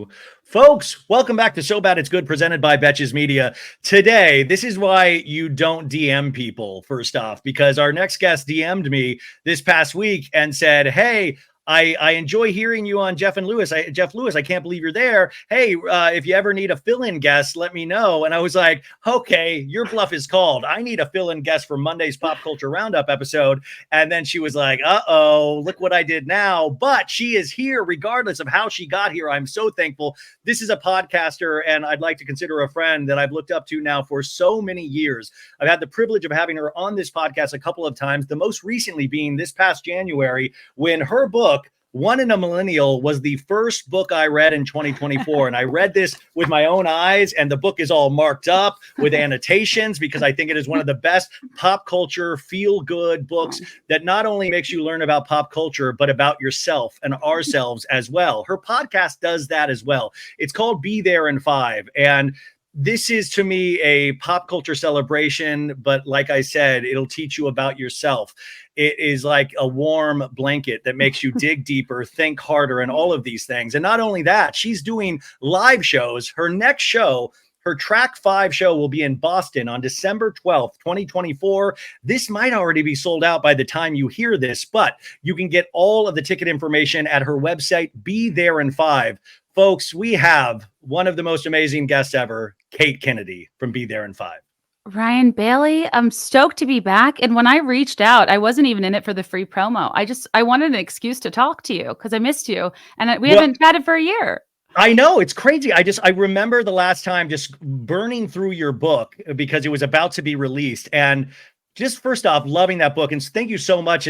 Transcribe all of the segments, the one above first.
2. Folks, welcome back to So Bad It's Good, presented by Betches Media. Today, this is why you don't DM people, first off, because our next guest DM'd me this past week and said, hey, I enjoy hearing you on Jeff Lewis. I can't believe you're there. Hey, if you ever need a fill-in guest, let me know. And I was like, okay, your bluff is called. I need a fill-in guest for Monday's Pop Culture Roundup episode. And then she was like, uh-oh, look what I did now. But she is here regardless of how she got here. I'm so thankful. This is a podcaster, and I'd like to consider a friend that I've looked up to now for so many years. I've had the privilege of having her on this podcast a couple of times, the most recently being this past January, when her book, One in a Millennial, was the first book I read in 2024. And I read this with my own eyes, and the book is all marked up with annotations because I think it is one of the best pop culture feel-good books that not only makes you learn about pop culture, but about yourself and ourselves as well. Her podcast does that as well. It's called Be There in 5. And this is, to me, a pop culture celebration, but like I said, it'll teach you about yourself. It is like a warm blanket that makes you dig deeper, think harder, and all of these things. And not only that, she's doing live shows. Her next show, her Track 5 show, will be in Boston on December 12th, 2024. This might already be sold out by the time you hear this, but you can get all of the ticket information at her website, Be There in 5. Folks, we have one of the most amazing guests ever, Kate Kennedy from Be There in 5. Ryan Bailey, I'm stoked to be back. And when I reached out, I wasn't even in it for the free promo. I wanted an excuse to talk to you because I missed you. And we haven't chatted for a year. I know, it's crazy. I remember the last time just burning through your book because it was about to be released. And just first off, loving that book. And thank you so much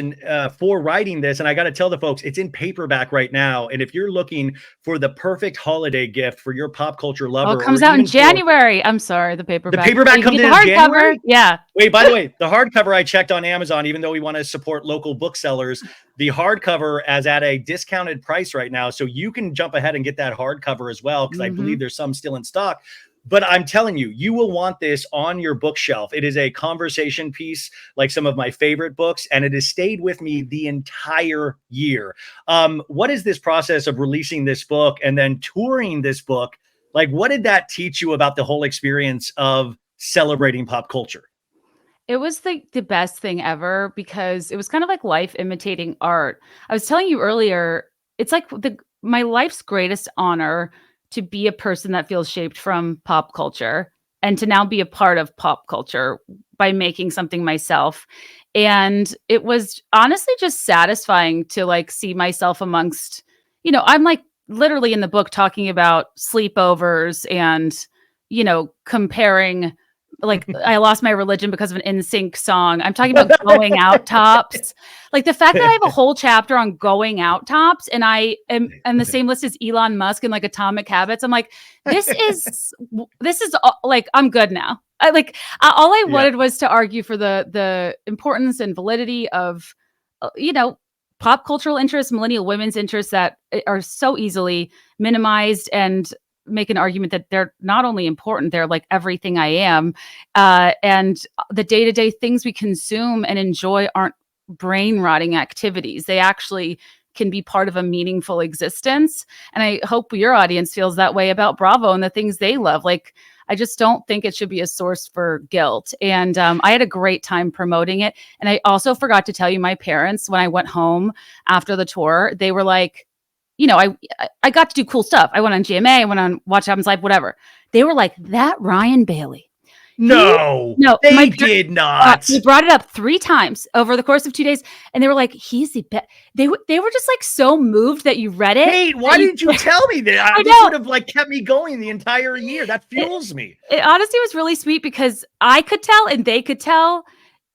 for writing this. And I got to tell the folks, it's in paperback right now. And if you're looking for the perfect holiday gift for your pop culture lover. It comes out in January. I'm sorry, the paperback. The paperback comes in January? Yeah. Wait, by the way, the hardcover I checked on Amazon, even though we want to support local booksellers, the hardcover is at a discounted price right now. So you can jump ahead and get that hardcover as well, because I believe there's some still in stock. But I'm telling you, you will want this on your bookshelf. It is a conversation piece, like some of my favorite books, and it has stayed with me the entire year. What is this process of releasing this book and then touring this book? Like, what did that teach you about the whole experience of celebrating pop culture? It was the best thing ever because it was kind of like life imitating art. I was telling you earlier, it's like my life's greatest honor to be a person that feels shaped from pop culture and to now be a part of pop culture by making something myself. And it was honestly just satisfying to like see myself amongst, I'm like literally in the book talking about sleepovers and, comparing, like I lost my religion because of an NSYNC song. I'm talking about going out tops. Like the fact that I have a whole chapter on going out tops and I am on the same list as Elon Musk and like Atomic Habits. I'm like, this is like, I'm good now. All I wanted was to argue for the importance and validity of, pop cultural interests, millennial women's interests that are so easily minimized, and make an argument that they're not only important, they're like everything I am. And the day-to-day things we consume and enjoy aren't brain rotting activities. They actually can be part of a meaningful existence. And I hope your audience feels that way about Bravo and the things they love. Like, I just don't think it should be a source for guilt. And I had a great time promoting it. And I also forgot to tell you, my parents, when I went home after the tour, they were like, I got to do cool stuff. I went on GMA, I went on Watch Happens Live, whatever. They were like, that Ryan Bailey. No, they did not. They brought it up 3 times over the course of 2 days. And they were like, he's the best. They were just like so moved that you read it. Hey, why didn't you tell me that? This would have like kept me going the entire year. That fuels me. It honestly was really sweet because I could tell and they could tell.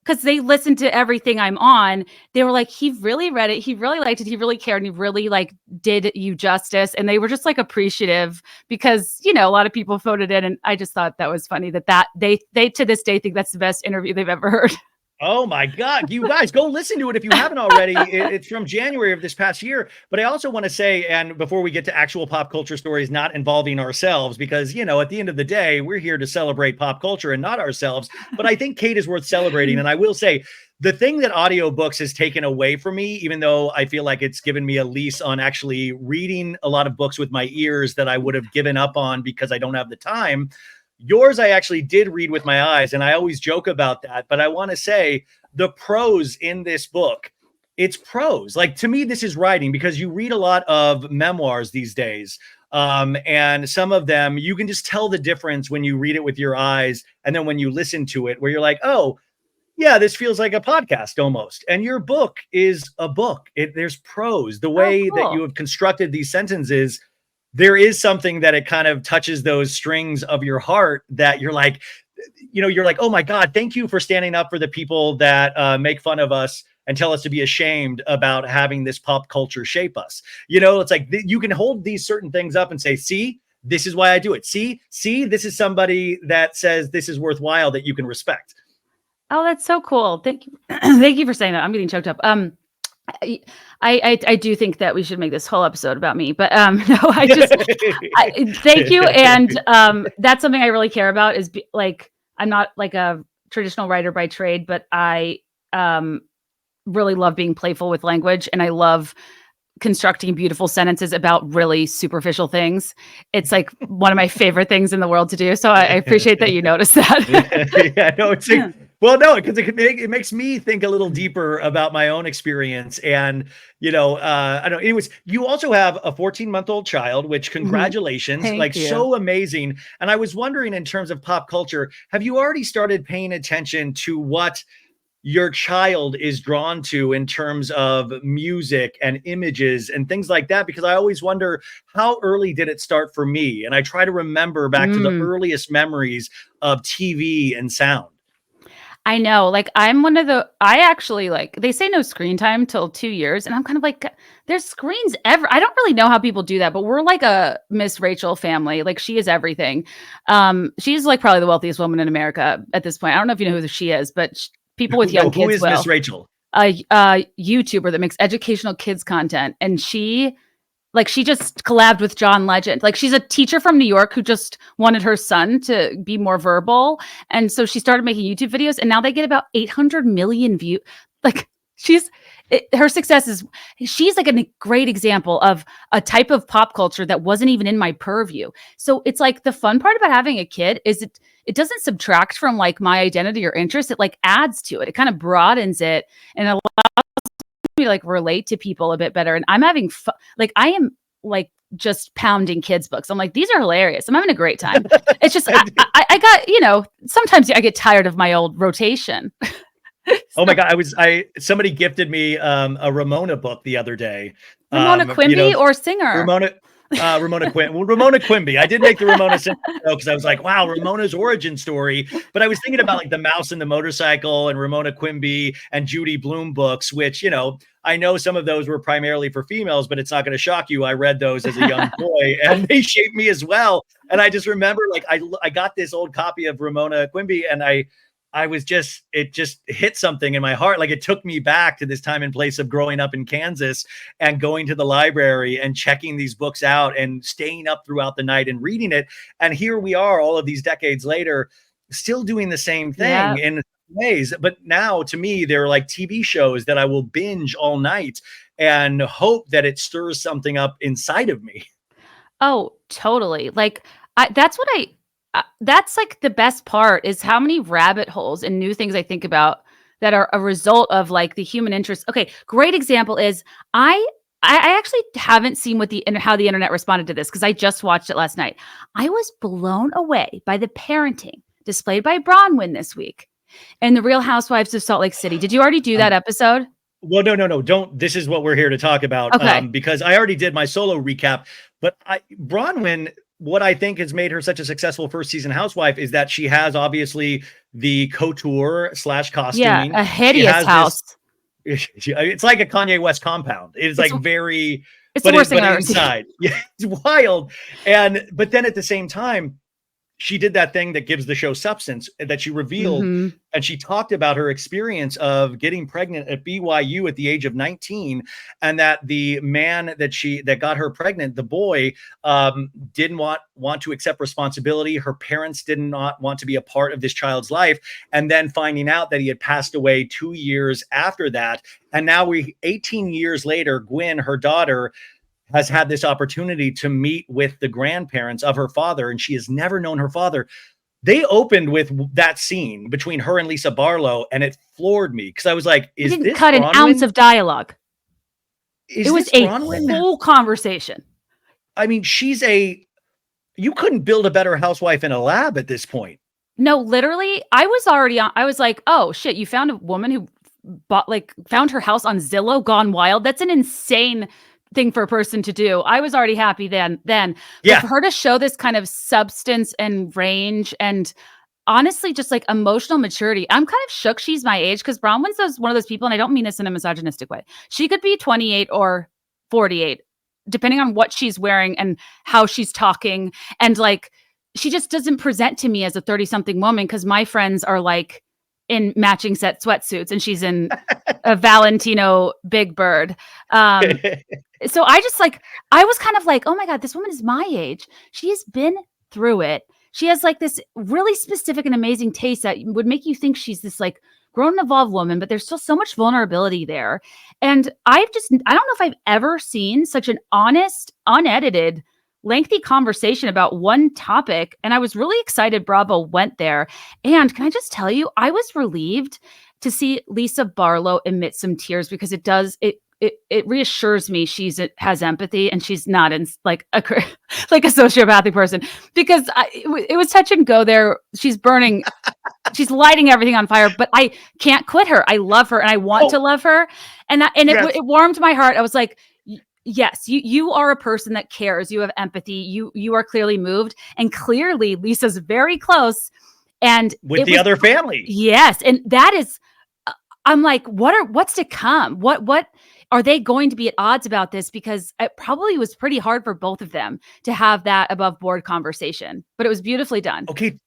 Because they listened to everything I'm on. They were like, he really read it. He really liked it. He really cared. And he really like did you justice. And they were just like appreciative because, a lot of people voted in. And I just thought that was funny that they to this day think that's the best interview they've ever heard. Oh my God. You guys go listen to it if you haven't already. It's from January of this past year. But I also want to say, and before we get to actual pop culture stories not involving ourselves, because, at the end of the day, we're here to celebrate pop culture and not ourselves. But I think Kate is worth celebrating. And I will say, The thing that audiobooks has taken away from me, even though I feel like it's given me a lease on actually reading a lot of books with my ears that I would have given up on because I don't have the time. Yours, I actually did read with my eyes, and I always joke about that. But I want to say the prose in this book, it's prose. Like, to me, this is writing, because you read a lot of memoirs these days. And some of them, you can just tell the difference when you read it with your eyes and then when you listen to it, where you're like, oh, yeah, this feels like a podcast almost. And your book is a book. There's prose. The way that you have constructed these sentences, there is something that it kind of touches those strings of your heart that you're like, you're like, oh my God, thank you for standing up for the people that make fun of us and tell us to be ashamed about having this pop culture shape us. It's like you can hold these certain things up and say, see, this is why I do it. See, this is somebody that says this is worthwhile that you can respect. Oh, that's so cool. Thank you. Thank you for saying that. I'm getting choked up. I do think that we should make this whole episode about me, but no, thank you. And that's something I really care about is I'm not like a traditional writer by trade, but I really love being playful with language, and I love constructing beautiful sentences about really superficial things. It's like one of my favorite things in the world to do. So I appreciate that you noticed that. Yeah, no, it's like, well, no, because it makes me think a little deeper about my own experience. And, I don't know. Anyways, you also have a 14-month-old child, which congratulations, Thank you. So amazing. And I was wondering, in terms of pop culture, have you already started paying attention to what your child is drawn to in terms of music and images and things like that? Because I always wonder, how early did it start for me? And I try to remember back to the earliest memories of TV and sound. I know, I actually, they say no screen time till 2 years. And I'm kind of like, there's screens I don't really know how people do that, but we're like a Miss Rachel family. Like, she is everything. She's like probably the wealthiest woman in America at this point. I don't know if you know who she is, but people with young kids. Who is Miss Rachel? A YouTuber that makes educational kids content. And she just collabed with John Legend. Like, she's a teacher from New York who just wanted her son to be more verbal. And so she started making YouTube videos, and now they get about 800 million views. Like, her success is, she's like a great example of a type of pop culture that wasn't even in my purview. So it's like, the fun part about having a kid is it doesn't subtract from like my identity or interest. It like adds to it. It kind of broadens it and allows me to like relate to people a bit better. And I'm having fun. Like, I am like just pounding kids' books. I'm like, these are hilarious. I'm having a great time. It's just, I got, sometimes I get tired of my old rotation. Oh my God. Somebody gifted me a Ramona book the other day. Ramona Quimby or singer? Ramona Quimby. I did make the Ramona because I was like, wow, Ramona's origin story. But I was thinking about like The Mouse and the Motorcycle and Ramona Quimby and Judy Blume books, which, I know some of those were primarily for females, but it's not going to shock you. I read those as a young boy, and they shaped me as well. And I just remember, like, I got this old copy of Ramona Quimby, and it just hit something in my heart. Like, it took me back to this time and place of growing up in Kansas and going to the library and checking these books out and staying up throughout the night and reading it. And here we are all of these decades later, still doing the same thing in ways. But now, to me, they're like TV shows that I will binge all night and hope that it stirs something up inside of me. Oh, totally. Like, that's like the best part, is how many rabbit holes and new things I think about that are a result of like the human interest. Okay, great example is I actually haven't seen how the internet responded to this, because I just watched it last night. I was blown away by the parenting displayed by Bronwyn this week in The Real Housewives of Salt Lake City. Did you already do that episode? Well, no, don't. This is what we're here to talk about. Okay. Because I already did my solo recap, but Bronwyn, what I think has made her such a successful first season housewife is that she has obviously the couture / costuming. Yeah, a hideous house. It's like a Kanye West compound. It's like very, it's the worst thing I've ever inside. Yeah, it's wild. But then at the same time, she did that thing that gives the show substance, that she revealed, Mm-hmm. and she talked about her experience of getting pregnant at BYU at the age of 19, and that the man that got her pregnant, the boy, didn't want to accept responsibility. Her parents did not want to be a part of this child's life, and then finding out that he had passed away 2 years after that, and now 18 years later, Gwen, her daughter, has had this opportunity to meet with the grandparents of her father, and she has never known her father. They opened with that scene between her and Lisa Barlow, and it floored me because I was like, They is didn't this cut an ounce Bronwyn? of dialogue. Is It was this a Bronwyn? whole conversation. I mean, you couldn't build a better housewife in a lab at this point. No, literally, I was like, oh shit, you found a woman who found her house on Zillow gone wild. That's an insane thing for a person to do. I was already happy then. But Yeah. for her to show this kind of substance and range and honestly just like emotional maturity, I'm kind of shook she's my age, because Bronwyn's one of those people, and I don't mean this in a misogynistic way. She could be 28 or 48, depending on what she's wearing and how she's talking. And like, she just doesn't present to me as a 30-something woman, because my friends are like in matching set sweatsuits and she's in a Valentino Big Bird. So I was kind of like, oh my God, this woman is my age. She has been through it. She has like this really specific and amazing taste that would make you think she's this like grown and evolved woman, but there's still so much vulnerability there. And I don't know if I've ever seen such an honest, unedited, lengthy conversation about one topic. And I was really excited Bravo went there. And can I just tell you, I was relieved to see Lisa Barlow emit some tears, because it reassures me has empathy and she's not in like a sociopathic person, because it was touch and go there. She's burning, she's lighting everything on fire, but I can't quit her. I love her and I want to love her. And it warmed my heart. I was like, yes, you are a person that cares. You have empathy. You are clearly moved, and clearly Lisa's very close. And with the other family. Yes. And that is, I'm like, what's to come? What are they going to be at odds about this? Because it probably was pretty hard for both of them to have that above board conversation, but it was beautifully done. Okay.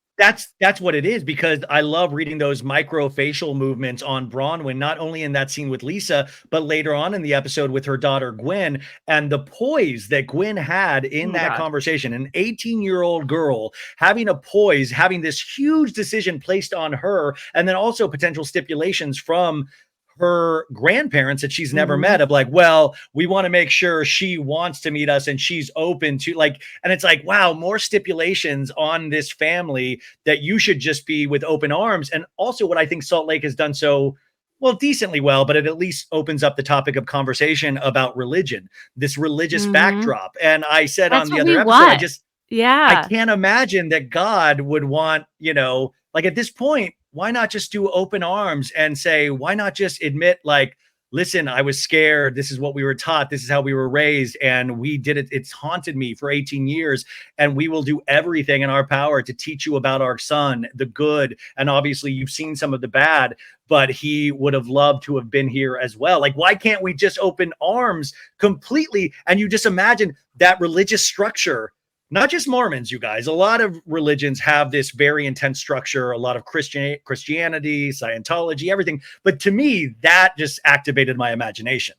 That's what it is, because I love reading those microfacial movements on Bronwyn, not only in that scene with Lisa, but later on in the episode with her daughter, Gwen, and the poise that Gwen had in that conversation. An 18-year-old girl having a poise, having this huge decision placed on her, and then also potential stipulations from her grandparents that she's never met, of like, well, we want to make sure she wants to meet us and she's open to like, and it's like, wow, more stipulations on this family that you should just be with open arms. And also what I think Salt Lake has done so well, decently well, but it at least opens up the topic of conversation about religion, this religious backdrop. And I said on the other episode, I can't imagine that God would want, like at this point, why not just do open arms and say, why not just admit, like, listen, I was scared. This is what we were taught. This is how we were raised. And we did it. It's haunted me for 18 years. And we will do everything in our power to teach you about our son, the good. And obviously you've seen some of the bad, but he would have loved to have been here as well. Like, why can't we just open arms completely? And you just imagine that religious structure. Not just Mormons, you guys. A lot of religions have this very intense structure, a lot of Christianity, Scientology, everything. But to me, that just activated my imagination.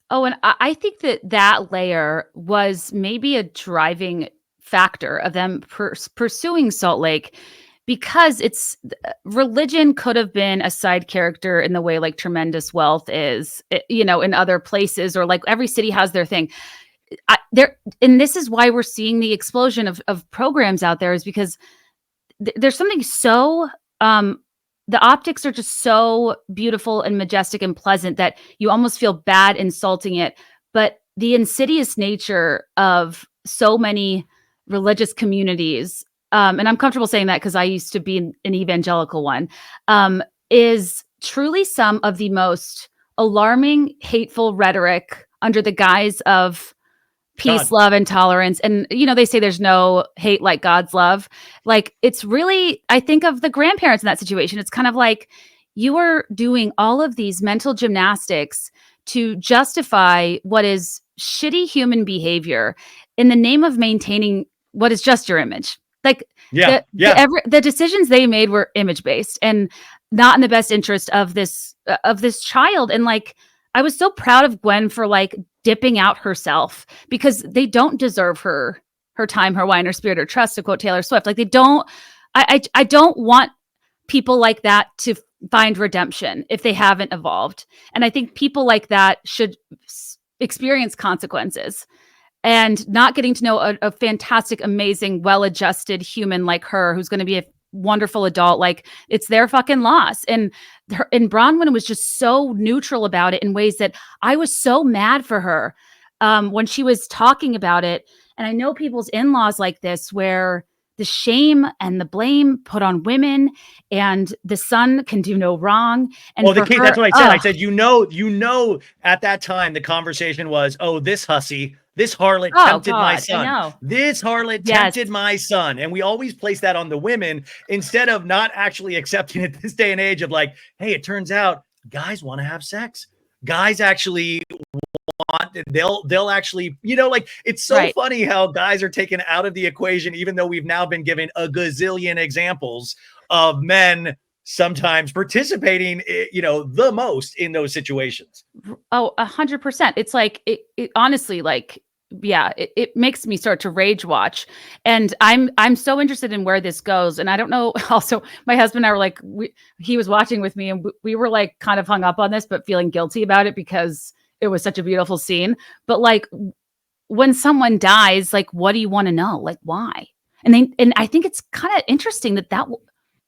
Oh, and I think that layer was maybe a driving factor of them pursuing Salt Lake, because religion could have been a side character in the way like Tremendous Wealth is, in other places, or like every city has their thing. And this is why we're seeing the explosion of programs out there, is because there's something so the optics are just so beautiful and majestic and pleasant that you almost feel bad insulting it. But the insidious nature of so many religious communities, and I'm comfortable saying that because I used to be an evangelical one, is truly some of the most alarming, hateful rhetoric under the guise of peace, love, and tolerance. And, they say there's no hate like God's love. Like, it's really, I think of the grandparents in that situation. It's kind of like you are doing all of these mental gymnastics to justify what is shitty human behavior in the name of maintaining what is just your image. Like Yeah. the decisions they made were image based and not in the best interest of this child. And like, I was so proud of Gwen for like dipping out herself because they don't deserve her time, her wine, her spirit, her trust, to quote Taylor Swift. Like they don't. I don't want people like that to find redemption if they haven't evolved. And I think people like that should experience consequences. And not getting to know a fantastic, amazing, well-adjusted human like her, who's going to be a wonderful adult, like it's their fucking loss. And Bronwyn was just so neutral about it in ways that I was so mad for her when she was talking about it. And I know people's in-laws like this, where the shame and the blame put on women, and the son can do no wrong. And well, that's what I said. I said, you know, at that time, the conversation was, oh, this hussy, this harlot tempted my son. This harlot tempted my son. And we always place that on the women instead of not actually accepting it this day and age of like, hey, it turns out guys want to have sex. Guys actually want, they'll actually, you know, like it's so funny how guys are taken out of the equation, even though we've now been given a gazillion examples of men sometimes participating, you know, the most in those situations. Oh, 100%. It's like, it honestly, like, yeah, it makes me start to rage watch. And I'm so interested in where this goes. And I don't know. Also, my husband and I were like, he was watching with me and we were like kind of hung up on this, but feeling guilty about it because it was such a beautiful scene. But like when someone dies, like, what do you want to know? Like, why? And I think it's kind of interesting that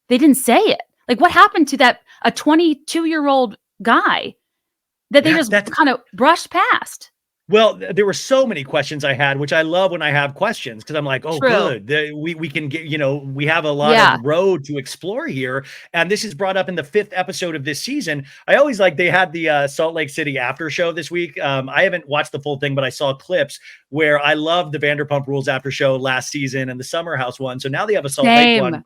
they didn't say it. Like, what happened to a 22-year-old guy that they just kind of brushed past? Well, there were so many questions I had, which I love when I have questions, because I'm like, oh, good. We can get, you know, we have a lot of road to explore here. And this is brought up in the 5th episode of this season. I always like, they had the Salt Lake City after show this week. I haven't watched the full thing, but I saw clips where I loved the Vanderpump Rules after show last season and the Summer House one. So now they have a Salt Lake one.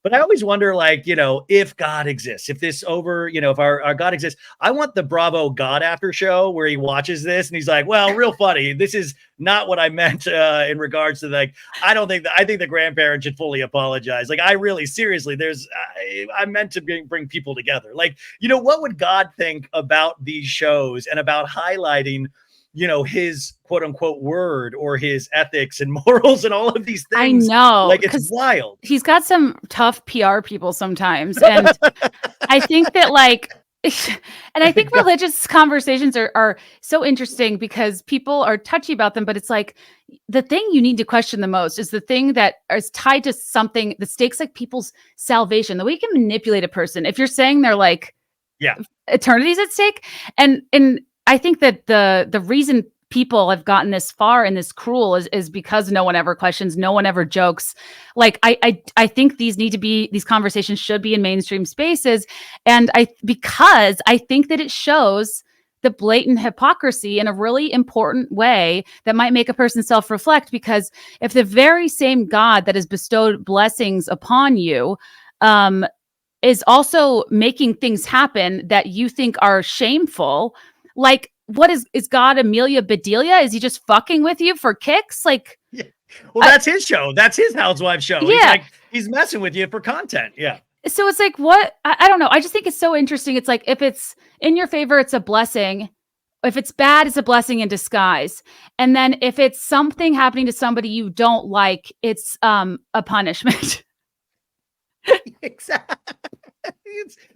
But I always wonder, like, you know, if God exists, if this you know, if our God exists, I want the Bravo God after show where he watches this and he's like, well, real funny. This is not what I meant in regards to like, I think the grandparents should fully apologize. Like, I really, seriously, I meant to bring people together. Like, you know, what would God think about these shows and about highlighting, you know, his quote unquote word or his ethics and morals and all of these things? I know. Like, it's wild. He's got some tough PR people sometimes. And I think that like, and I think religious conversations are so interesting because people are touchy about them, but it's like the thing you need to question the most is the thing that is tied to something, the stakes, like people's salvation, the way you can manipulate a person. If you're saying they're like, eternity's at stake. And I think that the reason people have gotten this far and this cruel is because no one ever questions, no one ever jokes. Like I think these conversations should be in mainstream spaces. And because I think that it shows the blatant hypocrisy in a really important way that might make a person self-reflect, because if the very same God that has bestowed blessings upon you, is also making things happen that you think are shameful, like, what is God Amelia Bedelia? Is he just fucking with you for kicks? Like, well, that's his show. That's his Housewives show. He's messing with you for content. Yeah. So it's like, what? I don't know. I just think it's so interesting. It's like, if it's in your favor, it's a blessing. If it's bad, it's a blessing in disguise. And then if it's something happening to somebody you don't like, it's a punishment. Exactly.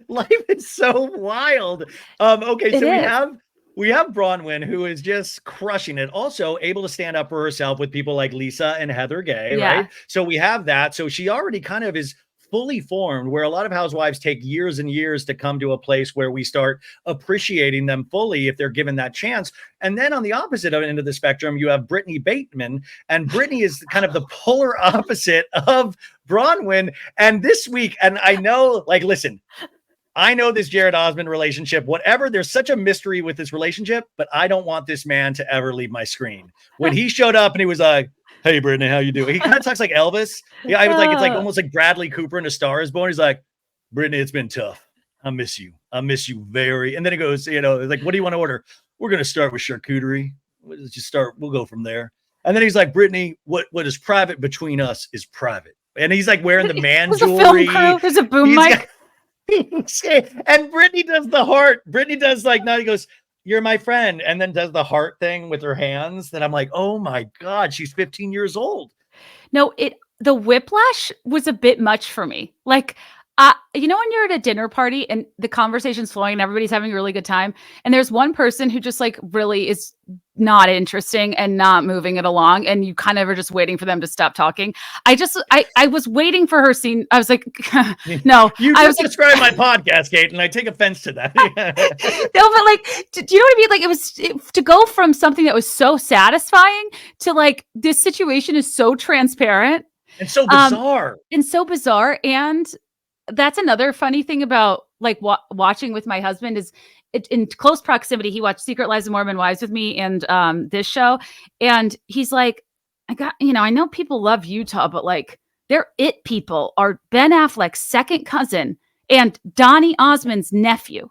Life is so wild. Okay, so we have Bronwyn, who is just crushing it. Also able to stand up for herself with people like Lisa and Heather Gay, right? So we have that. So she already kind of is fully formed, where a lot of housewives take years and years to come to a place where we start appreciating them fully if they're given that chance. And then on the opposite end of the spectrum, you have Brittany Bateman, and Brittany is kind of the polar opposite of Bronwyn. And this week, and I know, like, listen, I know this Jared Osmond relationship, whatever, there's such a mystery with this relationship, but I don't want this man to ever leave my screen. When he showed up and he was like, hey, Brittany, how you doing? He kind of talks like Elvis. Yeah, I was like, it's like almost like Bradley Cooper in A Star Is Born. He's like, Brittany, it's been tough. I miss you. I miss you very. And then it goes, you know, like, what do you want to order? We're going to start with charcuterie. Let's just start. We'll go from there. And then he's like, Brittany, what is private between us is private. And he's like wearing the man There's jewelry. a film crew. There's a boom He's mic. And Brittany does the heart. Brittany does like, now he goes, "You're my friend," and then does the heart thing with her hands. That I'm like, oh my God, she's 15 years old. No, the whiplash was a bit much for me. Like, you know, when you're at a dinner party and the conversation's flowing and everybody's having a really good time, and there's one person who just like really is not interesting and not moving it along, and you kind of are just waiting for them to stop talking. I was waiting for her scene. I was like, no. You I just was described my podcast, Kate, and I take offense to that. no, but like, do you know what I mean? Like, to go from something that was so satisfying to like, this situation is so transparent and so bizarre. And that's another funny thing about like watching with my husband is in close proximity. He watched Secret Lives of Mormon Wives with me and this show. And he's like, I know people love Utah, but like their it people are Ben Affleck's second cousin and Donny Osmond's nephew.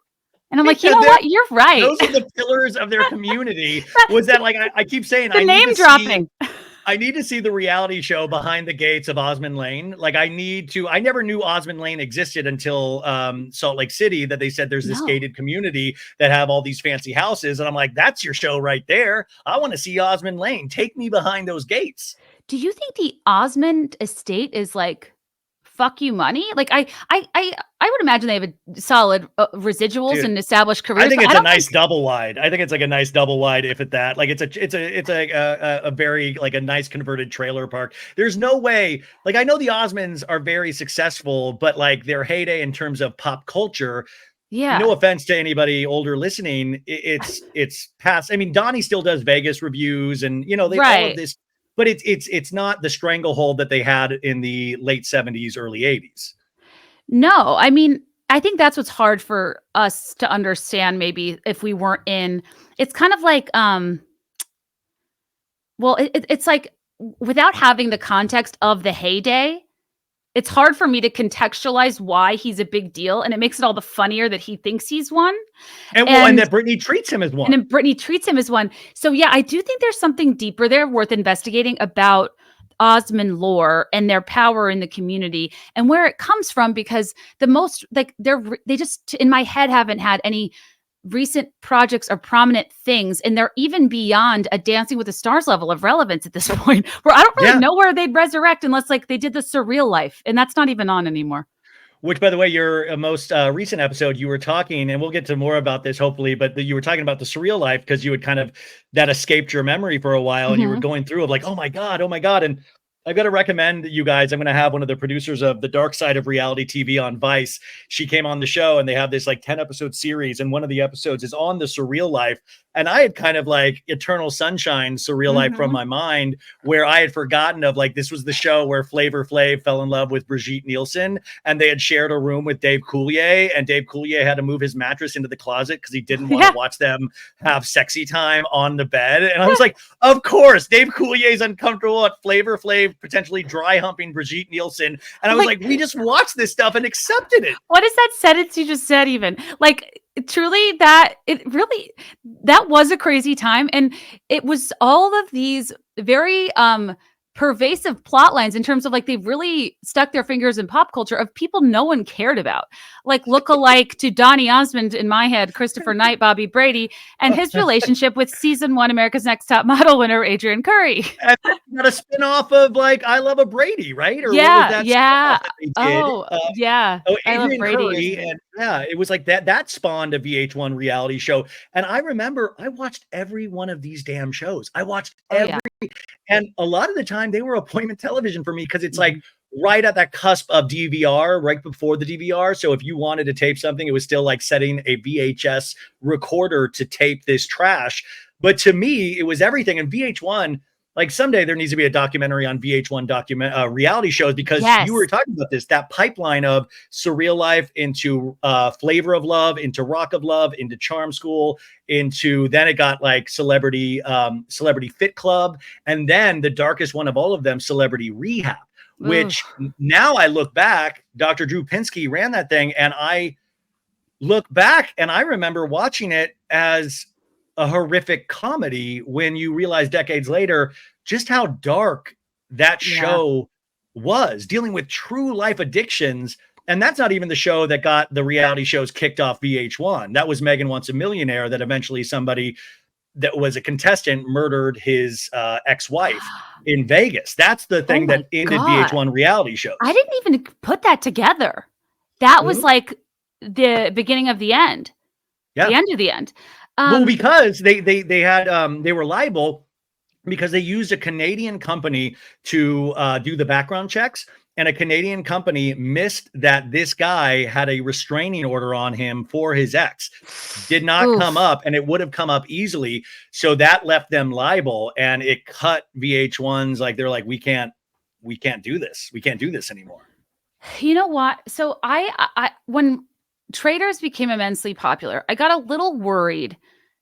And I'm like, you know what? You're right. Those are the pillars of their community. Was that like, I keep saying, the name dropping. I need to see the reality show Behind the Gates of Osmond Lane. Like I never knew Osmond Lane existed until Salt Lake City, that they said there's this gated community that have all these fancy houses. And I'm like, that's your show right there. I want to see Osmond Lane. Take me behind those gates. Do you think the Osmond estate is like, fuck you money? Like I would imagine they have a solid residuals and established careers. I think it's a nice double wide. I think it's like a nice double wide, if at that. Like it's a very like a nice converted trailer park. There's no way. Like I know the Osmonds are very successful, but like their heyday in terms of pop culture. Yeah. No offense to anybody older listening. It's past. I mean, Donnie still does Vegas reviews, and you know they all of this. But it's not the stranglehold that they had in the late 70s, early 80s. No, I mean, I think that's what's hard for us to understand. Maybe if we weren't in, it's kind of like, it's like without having the context of the heyday, it's hard for me to contextualize why he's a big deal. And it makes it all the funnier that he thinks he's one. And that Brittany treats him as one. And Brittany treats him as one. So yeah, I do think there's something deeper there worth investigating about Osmond lore and their power in the community and where it comes from, because the most like they just in my head haven't had any recent projects or prominent things, and they're even beyond a Dancing with the Stars level of relevance at this point, where I don't really know where they'd resurrect unless like they did the Surreal Life, and that's not even on anymore. Which, by the way, your most recent episode, you were talking, and we'll get to more about this hopefully, but you were talking about the Surreal Life because you had kind of that escaped your memory for a while, and you were going through of like, oh my God, and I've got to recommend you guys. I'm going to have one of the producers of The Dark Side of Reality TV on Vice. She came on the show and they have this like 10 episode series. And one of the episodes is on the Surreal Life. And I had kind of like Eternal Sunshine, Surreal Life from my mind, where I had forgotten of like, this was the show where Flavor Flav fell in love with Brigitte Nielsen, and they had shared a room with Dave Coulier, and Dave Coulier had to move his mattress into the closet because he didn't want to watch them have sexy time on the bed. And I was like, of course, Dave Coulier is uncomfortable at Flavor Flav potentially dry humping Brigitte Nielsen. And I was like, we just watched this stuff and accepted it. What is that sentence you just said even? Like, truly, that was a crazy time, and it was all of these very pervasive plot lines in terms of like they really stuck their fingers in pop culture of people no one cared about, like look-alike to Donny Osmond in my head, Christopher Knight, Bobby Brady, and his relationship with season 1 America's Next Top Model winner Adrian Curry. And not a spinoff of like I Love a Brady, right? Or what was that Adrian Curry, and it was like that spawned a VH1 reality show. And I remember I watched every one of these damn shows. I watched and a lot of the time they were appointment television for me because it's like right at that cusp of DVR, right before the DVR. So if you wanted to tape something, it was still like setting a VHS recorder to tape this trash. But to me, it was everything. And VH1, like someday there needs to be a documentary on VH1 reality shows, because you were talking about this, that pipeline of Surreal Life into Flavor of Love, into Rock of Love, into Charm School, into then it got like Celebrity Fit Club, and then the darkest one of all of them, Celebrity Rehab, which now I look back, Dr. Drew Pinsky ran that thing, and I look back and I remember watching it as a horrific comedy when you realize decades later just how dark that show was, dealing with true life addictions. And that's not even the show that got the reality shows kicked off VH1. That was Megan Wants a Millionaire, that eventually somebody that was a contestant murdered his ex-wife in Vegas. That's the Oh thing my that ended God. VH1 reality shows. I didn't even put that together. That was like the beginning of the end. Yeah. The end of the end. Well, because they had they were liable because they used a Canadian company to do the background checks, and a Canadian company missed that this guy had a restraining order on him for his ex. Did not come up, and it would have come up easily. So that left them liable, and it cut VH1's, like, they're like, we can't do this. We can't do this anymore. You know what? So I when Traitors became immensely popular, I got a little worried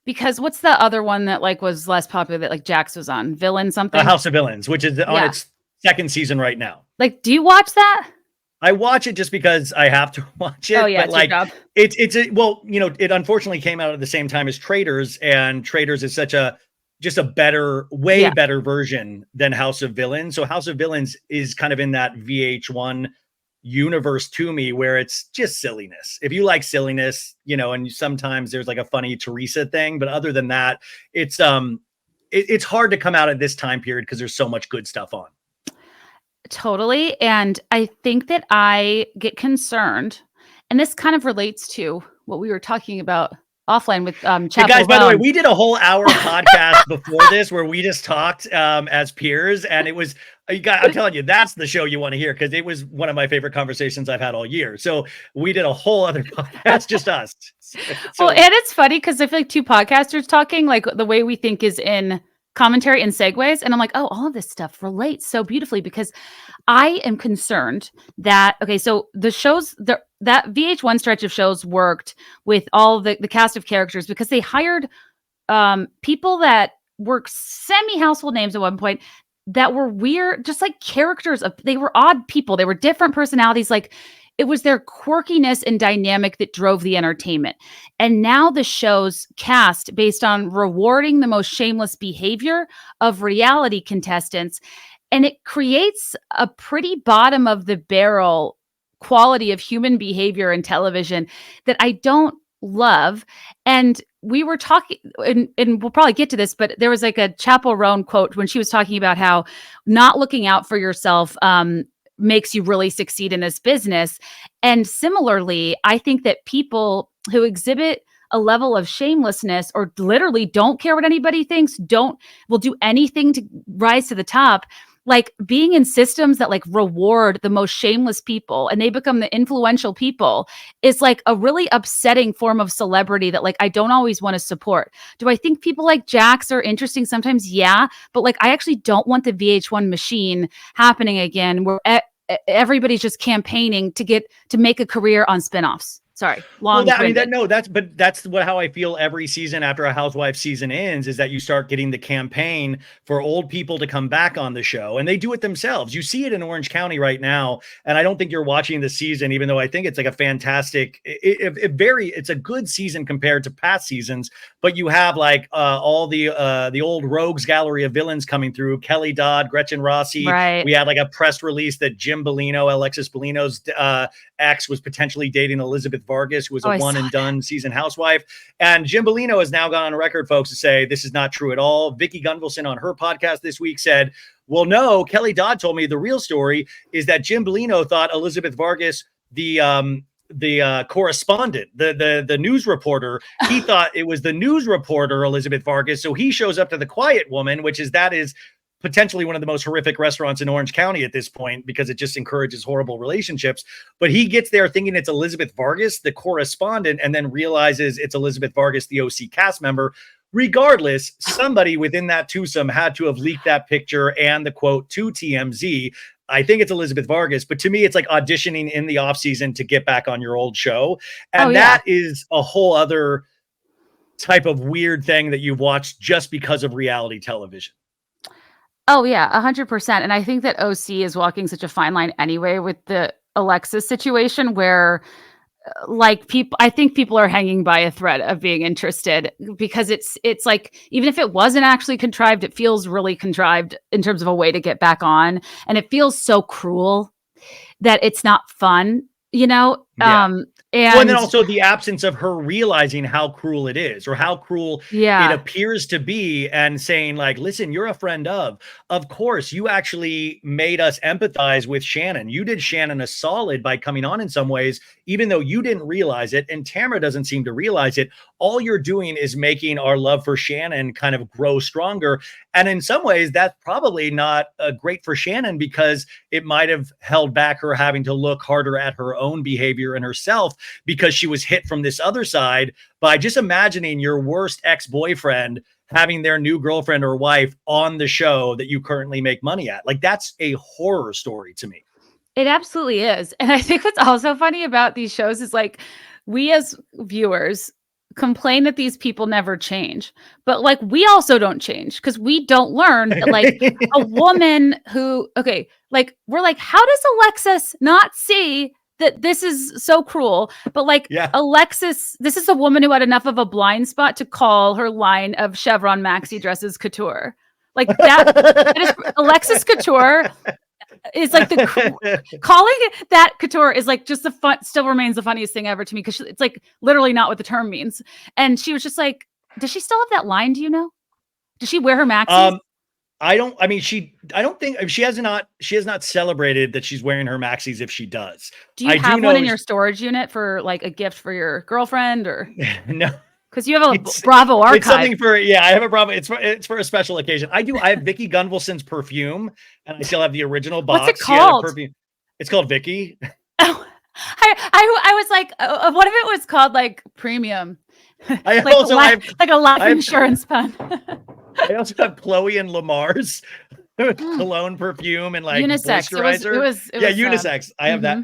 because what's the other one that like was less popular that like Jax was on? Villain something? House of Villains, which is on its second season right now. Like, do you watch that? I watch it just because I have to watch it. Oh yeah, but like it's well, you know, it unfortunately came out at the same time as Traitors, and Traitors is such a just a better, way better version than House of Villains. So House of Villains is kind of in that VH1 universe to me, where it's just silliness. If you like silliness, you know, and sometimes there's like a funny Teresa thing, but other than that, it's hard to come out at this time period because there's so much good stuff on. Totally. And I think that I get concerned, and this kind of relates to what we were talking about offline with Hey guys, by the way, we did a whole hour podcast before this where we just talked as peers, and it was, I'm telling you, that's the show you want to hear, because it was one of my favorite conversations I've had all year. So we did a whole other podcast, just us. So, well, and it's funny because I feel like two podcasters talking, like the way we think is in commentary and segues, and I'm like, oh, all of this stuff relates so beautifully, because I am concerned that, okay, so the shows, that VH1 stretch of shows worked with all the cast of characters because they hired people that were semi-household names at one point that were weird, just like characters they were odd people. They were different personalities. Like, it was their quirkiness and dynamic that drove the entertainment. And now the show's cast based on rewarding the most shameless behavior of reality contestants. And it creates a pretty bottom of the barrel quality of human behavior in television that I don't love. And we were talking, and we'll probably get to this, but there was like a Chapel Roan quote when she was talking about how not looking out for yourself makes you really succeed in this business. And similarly, I think that people who exhibit a level of shamelessness or literally don't care what anybody thinks, will do anything to rise to the top, like being in systems that like reward the most shameless people and they become the influential people, is like a really upsetting form of celebrity that like I don't always want to support. Do I think people like Jax are interesting sometimes? Yeah. But like I actually don't want the VH1 machine happening again where everybody's just campaigning to make a career on spinoffs. Sorry, long. Well, that's how I feel every season after a Housewives season ends, is that you start getting the campaign for old people to come back on the show, and they do it themselves. You see it in Orange County right now, and I don't think you're watching the season, even though I think it's like a fantastic, it's a good season compared to past seasons. But you have like all the old rogues gallery of villains coming through. Kelly Dodd, Gretchen Rossi. Right. We had like a press release that Jim Bellino, Alexis Bellino's ex, was potentially dating Elizabeth Vargas, who was a one and done season housewife. And Jim Bellino has now gone on record, folks, to say this is not true at all. Vicky Gunvalson on her podcast this week said, well, no, Kelly Dodd told me the real story is that Jim Bellino thought Elizabeth Vargas, the correspondent, the news reporter, he thought it was the news reporter, Elizabeth Vargas. So he shows up to the Quiet Woman, which is potentially one of the most horrific restaurants in Orange County at this point, because it just encourages horrible relationships. But he gets there thinking it's Elizabeth Vargas, the correspondent, and then realizes it's Elizabeth Vargas, the OC cast member. Regardless, somebody within that twosome had to have leaked that picture and the quote to TMZ. I think it's Elizabeth Vargas, but to me, it's like auditioning in the off season to get back on your old show. And that is a whole other type of weird thing that you've watched just because of reality television. Oh yeah, 100%. And I think that OC is walking such a fine line anyway with the Alexis situation, where like people, I think people are hanging by a thread of being interested, because it's like, even if it wasn't actually contrived, it feels really contrived in terms of a way to get back on. And it feels so cruel that it's not fun, you know? Yeah. Well, and then And also the absence of her realizing how cruel it is, or how cruel it yeah, appears to be, and saying like, listen, you're a friend of course, you actually made us empathize with Shannon. You did Shannon a solid by coming on in some ways, even though you didn't realize it. And Tamara doesn't seem to realize it. All you're doing is making our love for Shannon kind of grow stronger. And in some ways, that's probably not great for Shannon, because it might have held back her having to look harder at her own behavior and herself, because she was hit from this other side by just imagining your worst ex-boyfriend having their new girlfriend or wife on the show that you currently make money at. Like, that's a horror story to me. it absolutely is. And I think what's also funny about these shows is like, we as viewers complain that these people never change, but like, we also don't change, because we don't learn that like a woman who, okay, like we're like, how does Alexis not see that this is so cruel? But like, Yeah. Alexis, this is a woman who had enough of a blind spot to call her line of chevron maxi dresses couture. Like that is Alexis Couture is like calling it that couture is like just the fun, still remains the funniest thing ever to me, because it's like literally not what the term means. And she was just like, does she still have that line? Do you know? Does she wear her maxis? I don't think she has not celebrated that she's wearing her maxis. If she does, Do you have one in your storage unit for like a gift for your girlfriend, or no? Because you have a Bravo archive. It's something for, yeah, I have a Bravo. It's for a special occasion. I have Vicky Gunvalson's perfume, and I still have the original box. What's it called? Perfume. It's called Vicky. Oh, I was like, what if it was called like premium? I like also have like a life insurance fund. I also have Chloe and Lamar's cologne perfume and like unisex. moisturizer. It was unisex. I have that.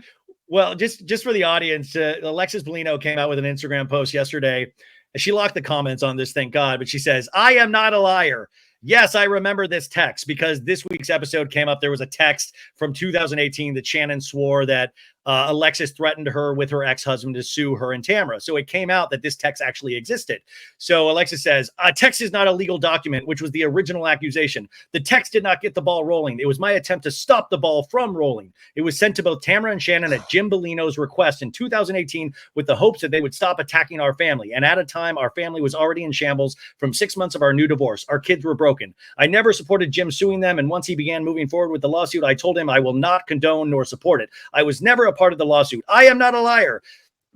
Well, just for the audience, Alexis Bellino came out with an Instagram post yesterday. She locked the comments on this, thank God. But she says, I am not a liar. Yes, I remember this text, because this week's episode came up. There was a text from 2018 that Shannon swore that Alexis threatened her with her ex-husband to sue her and Tamara. So it came out that this text actually existed. So Alexis says, a text is not a legal document, which was the original accusation. The text did not get the ball rolling. It was my attempt to stop the ball from rolling. It was sent to both Tamara and Shannon at Jim Bellino's request in 2018 with the hopes that they would stop attacking our family. And at a time, our family was already in shambles from 6 months of our new divorce. Our kids were broken. I never supported Jim suing them. And once he began moving forward with the lawsuit, I told him I will not condone nor support it. I was never a part of the lawsuit. I am not a liar.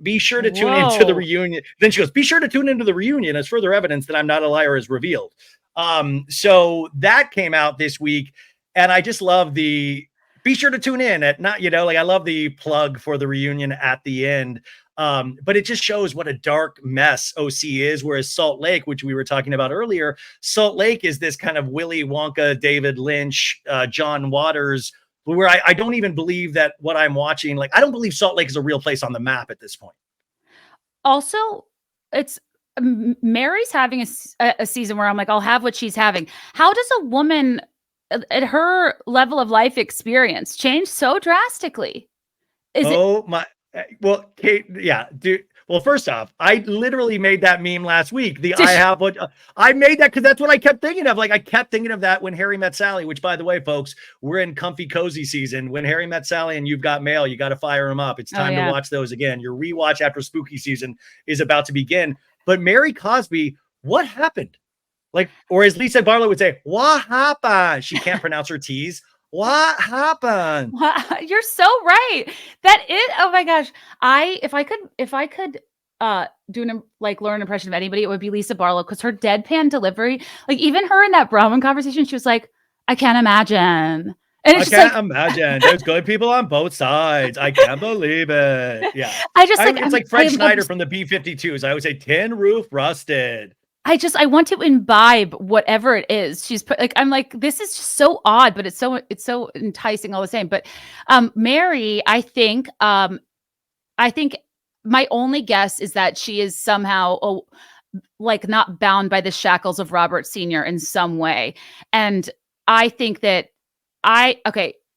Be sure to tune into the reunion. Then she goes, be sure to tune into the reunion as further evidence that I'm not a liar is revealed. So that came out this week. And I just love be sure to tune in at I love the plug for the reunion at the end. But it just shows what a dark mess OC is. Whereas Salt Lake, which we were talking about earlier, Salt Lake is this kind of Willy Wonka, David Lynch, John Waters, where I don't even believe that what I'm watching, like, I don't believe Salt Lake is a real place on the map at this point. Also, it's Mary's having a season where I'm like, I'll have what she's having. How does a woman at her level of life experience change so drastically? Well, Kate, yeah, dude. Well, first off, I literally made that meme last week. I made that because that's what I kept thinking of. Like, I kept thinking of that when Harry Met Sally, which, by the way, folks, we're in comfy cozy season. When Harry Met Sally and You've Got Mail, you got to fire them up. It's time to watch those again. Your rewatch after spooky season is about to begin. But Mary Cosby, what happened? Like, or as Lisa Barlow would say, what happened? She can't pronounce her T's. What happened? You're so right. Oh my gosh. If I could learn an impression of anybody, it would be Lisa Barlow, because her deadpan delivery, like even her in that Brahman conversation, she was like, I can't imagine. And I can't imagine. There's good people on both sides. I can't believe it. Yeah. It's like Fred Schneider from the B-52s. I always say tin roof rusted. I want to imbibe whatever it is she's put. Like, I'm like, this is just so odd, but it's so enticing all the same. But Mary, I think my only guess is that she is somehow like not bound by the shackles of Robert Sr. in some way. And I think that I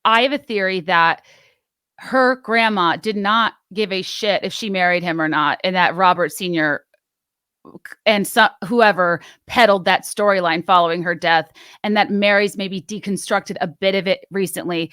have a theory that her grandma did not give a shit if she married him or not, and that Robert Sr. and whoever peddled that storyline following her death, and that Mary's maybe deconstructed a bit of it recently.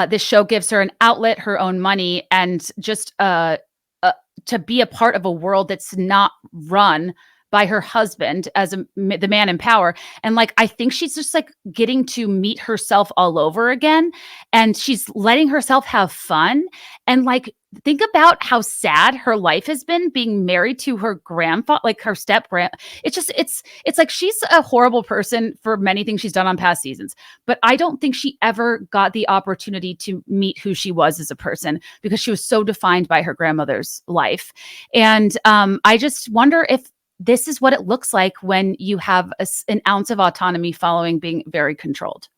This show gives her an outlet, her own money, and just to be a part of a world that's not run by her husband as the man in power. And like, I think she's just like getting to meet herself all over again. And she's letting herself have fun. And like, think about how sad her life has been being married to her grandfather, like her step-grand. It's just, it's like she's a horrible person for many things she's done on past seasons. But I don't think she ever got the opportunity to meet who she was as a person because she was so defined by her grandmother's life. And I just wonder if this is what it looks like when you have an ounce of autonomy following being very controlled.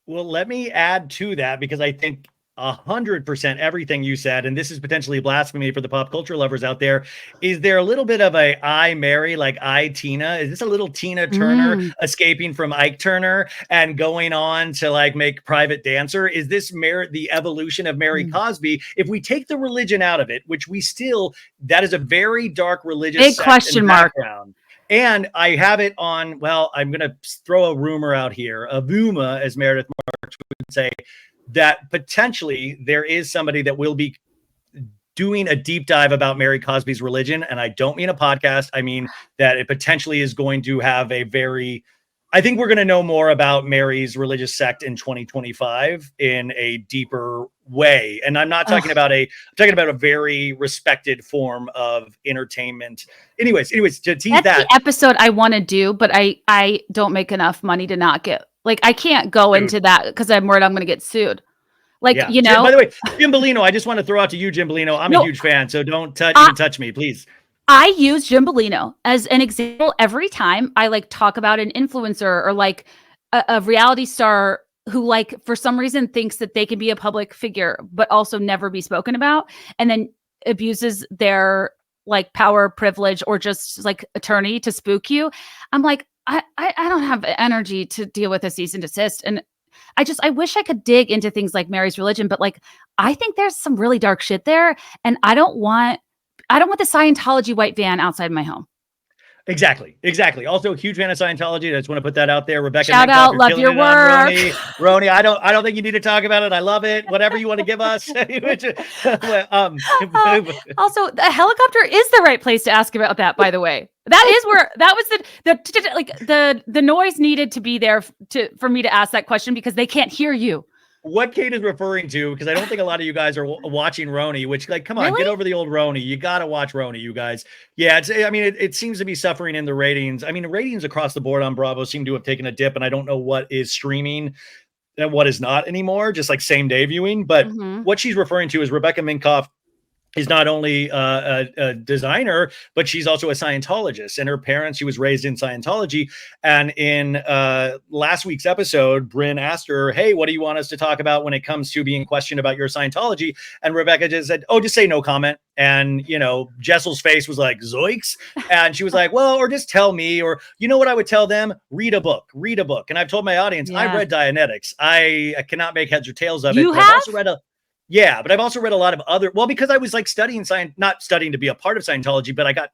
Well, let me add to that because I think 100% everything you said, and this is potentially blasphemy for the pop culture lovers out there. Is there a little bit of a I Mary, like I Tina? Is this a little Tina Turner escaping from Ike Turner and going on to like make Private Dancer? Is this the evolution of Mary Cosby? If we take the religion out of it, which we still, that is a very dark religious big question mark. And I have it on, well, I'm going to throw a rumor out here, a vuma, as Meredith March would say, that potentially there is somebody that will be doing a deep dive about Mary Cosby's religion. And I don't mean a podcast. I mean that it potentially is going to have I think we're going to know more about Mary's religious sect in 2025 in a deeper way. And I'm not talking about I'm talking about a very respected form of entertainment. Anyways, to tease that's the episode I want to do, but I don't make enough money to not get, like, I can't go into that because I'm worried I'm going to get sued. Like, you know, by the way, Jim Bellino, I just want to throw out to you, Jim Bellino. I'm a huge fan, so don't even touch me, please. I use Jim Bellino as an example every time I like talk about an influencer or like a reality star who like for some reason thinks that they can be a public figure, but also never be spoken about, and then abuses their like power, privilege, or just like attorney to spook you. I'm like, I don't have energy to deal with a cease and desist. And I wish I could dig into things like Mary's religion, but like, I think there's some really dark shit there. And I don't want the Scientology white van outside my home. Exactly. Also a huge fan of Scientology. I just want to put that out there. Rebecca, shout out, love your work. Roni, I don't think you need to talk about it. I love it. Whatever you want to give us. Also, the helicopter is the right place to ask about that, by the way. That is where that was the noise needed to be there for me to ask that question because they can't hear you. What Kate is referring to, because I don't think a lot of you guys are watching Roni, which, like, come on, really? Get over the old Roni. You got to watch Roni, you guys. Yeah, it seems to be suffering in the ratings. I mean, the ratings across the board on Bravo seem to have taken a dip, and I don't know what is streaming and what is not anymore, just like same day viewing. But what she's referring to is Rebecca Minkoff is not only a designer, but she's also a Scientologist. And her parents, she was raised in Scientology. And in last week's episode, Brynn asked her, hey, what do you want us to talk about when it comes to being questioned about your Scientology? And Rebecca just said, oh, just say no comment. And, you know, Jessel's face was like, zoinks. And she was like, well, or just tell me, or, you know what I would tell them? Read a book. And I've told my audience, I read Dianetics. I cannot make heads or tails of it. I've also read but I've also read a lot of other, because I was like studying not studying to be a part of Scientology, but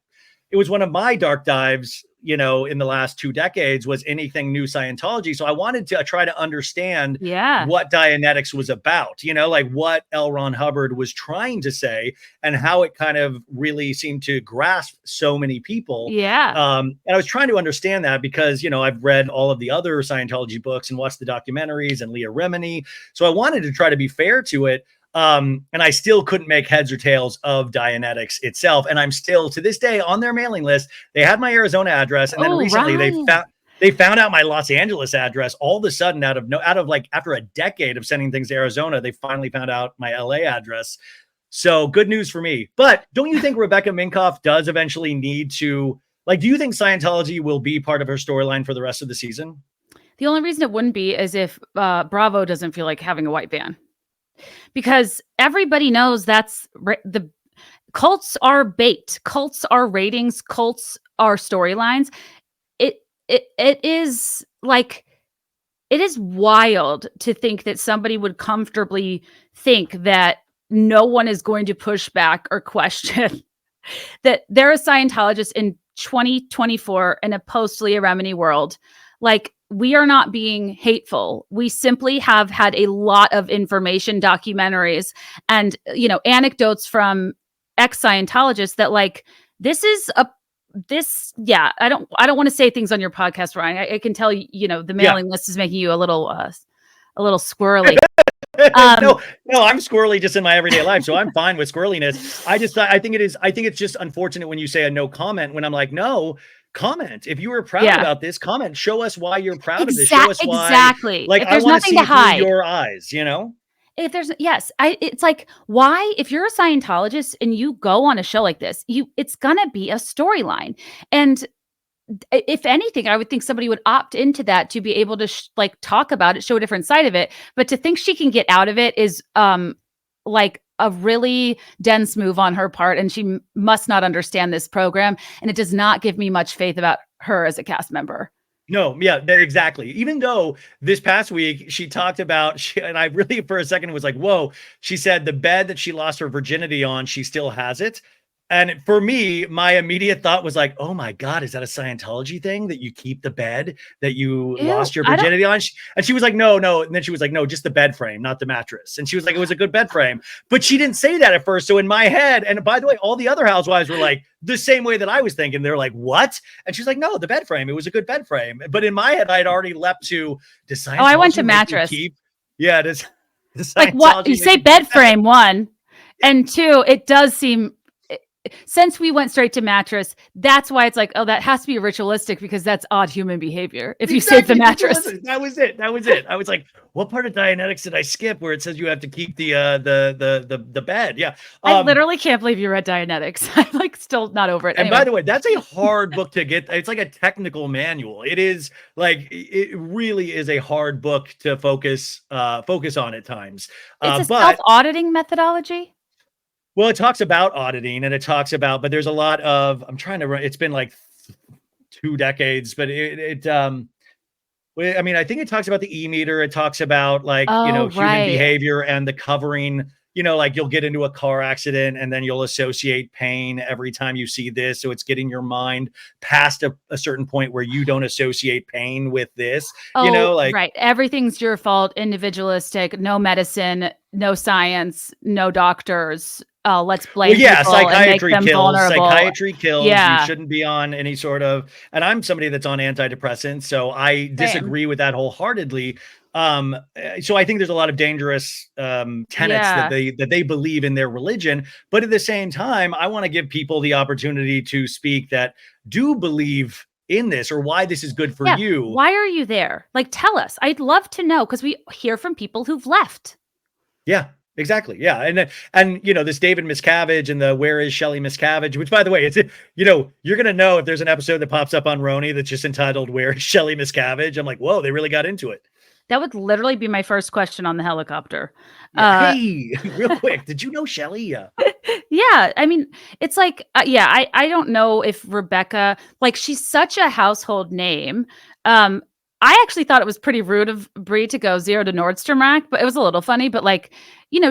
it was one of my dark dives, you know, in the last 2 decades was anything new Scientology. So I wanted to try to understand what Dianetics was about, you know, like what L. Ron Hubbard was trying to say and how it kind of really seemed to grasp so many people. And I was trying to understand that because, you know, I've read all of the other Scientology books and watched the documentaries and Leah Remini. So I wanted to try to be fair to it. And I still couldn't make heads or tails of Dianetics itself. And I'm still to this day on their mailing list. They had my Arizona address. And then recently they found out my Los Angeles address all of a sudden out of like after a decade of sending things to Arizona, they finally found out my LA address. So good news for me. But don't you think Rebecca Minkoff does eventually need to, like, do you think Scientology will be part of her storyline for the rest of the season? The only reason it wouldn't be is if Bravo doesn't feel like having a white van. Because everybody knows the cults are bait, cults are ratings, cults are storylines. It is like it is wild to think that somebody would comfortably think that no one is going to push back or question that they're a Scientologist in 2024 in a post Leah Remini world. Like, we are not being hateful. We simply have had a lot of information, documentaries, and, you know, anecdotes from ex-Scientologists that, like, this is a yeah, I don't want to say things on your podcast, Ryan. I can tell you know, the mailing list is making you a little squirrely. No, I'm squirrely just in my everyday life, so I'm fine with squirreliness. I think it's just unfortunate when you say a no comment, when I'm like, no, comment. If you were proud about this, comment. Show us why you're proud of this. Show us why. Exactly. Like, if I there's want to see nothing to hide through your eyes, you know? If there's it's like, why, if you're a Scientologist and you go on a show like this, it's gonna be a storyline. And if anything, I would think somebody would opt into that to be able to like talk about it, show a different side of it. But to think she can get out of it is like a really dense move on her part, and she must not understand this program. And it does not give me much faith about her as a cast member. No, yeah, exactly. Even though this past week she talked about, and I really for a second was like, whoa, she said the bed that she lost her virginity on, she still has it. And for me, my immediate thought was like, oh my God, is that a Scientology thing that you keep the bed that you lost your virginity on? And she was like, no. And then she was like, no, just the bed frame, not the mattress. And she was like, it was a good bed frame. But she didn't say that at first. So in my head, and by the way, all the other housewives were like the same way that I was thinking. They're like, what? And she's like, no, the bed frame. It was a good bed frame. But in my head, I had already leapt to, does Scientology I went to mattress. Does like what? You say bed frame, one. And two, it does seem... Since we went straight to mattress, that's why it's like, oh, that has to be ritualistic because that's odd human behavior. If you save the mattress, that was it. I was like, what part of Dianetics did I skip where it says you have to keep the bed? Yeah, I literally can't believe you read Dianetics. I'm like still not over it. And by the way, that's a hard book to get. It's like a technical manual. It is like it really is a hard book to focus on at times. It's a self-auditing methodology. Well, it talks about auditing and it talks about, but there's a lot of, it's been like 2 decades, but I mean, I think it talks about the e-meter. It talks about like, human behavior and the covering, like you'll get into a car accident and then you'll associate pain every time you see this. So it's getting your mind past a certain point where you don't associate pain with this, right. Everything's your fault. Individualistic, no medicine, no science, no doctors. Let's blame people psychiatry and make them kills. vulnerable. Psychiatry kills. Yeah. You shouldn't be on any sort of, and I'm somebody that's on antidepressants, so I disagree with that wholeheartedly. So I think there's a lot of dangerous tenets that they believe in their religion, but at the same time, I want to give people the opportunity to speak that do believe in this or why this is good for you. Why are you there? Like, tell us. I'd love to know because we hear from people who've left. Yeah. Exactly. Yeah. And this David Miscavige and the Where is Shelley Miscavige, which by the way, it's, you're going to know if there's an episode that pops up on Roni that's just entitled Where is Shelley Miscavige? I'm like, whoa, they really got into it. That would literally be my first question on the helicopter. Hey, real quick. Did you know Shelley? Yeah. Yeah. I mean, it's like, I don't know if Rebecca, like she's such a household name. I actually thought it was pretty rude of Brie to go zero to Nordstrom Rack, but it was a little funny. But like,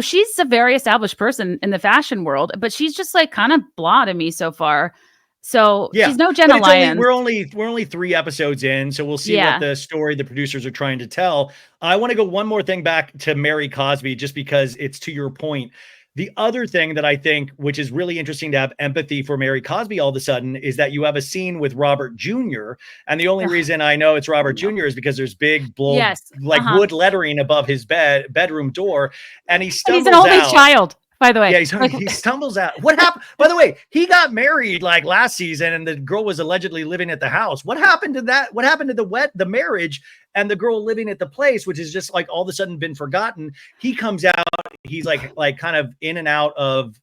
she's a very established person in the fashion world, but she's just like kind of blah to me so far. So she's no Jenna Lyons. We're only 3 episodes in, so we'll see what the story the producers are trying to tell. I want to go one more thing back to Mary Cosby, just because it's to your point. The other thing that I think, which is really interesting to have empathy for Mary Cosby all of a sudden, is that you have a scene with Robert Jr. And the only reason I know it's Robert Jr. is because there's big wood lettering above his bedroom door. And he stumbles out. He's an only child, by the way. Yeah, he stumbles out. What happened? By the way, he got married like last season and the girl was allegedly living at the house. What happened to that? What happened to the marriage and the girl living at the place, which is just like all of a sudden been forgotten? He comes out. He's like kind of in and out of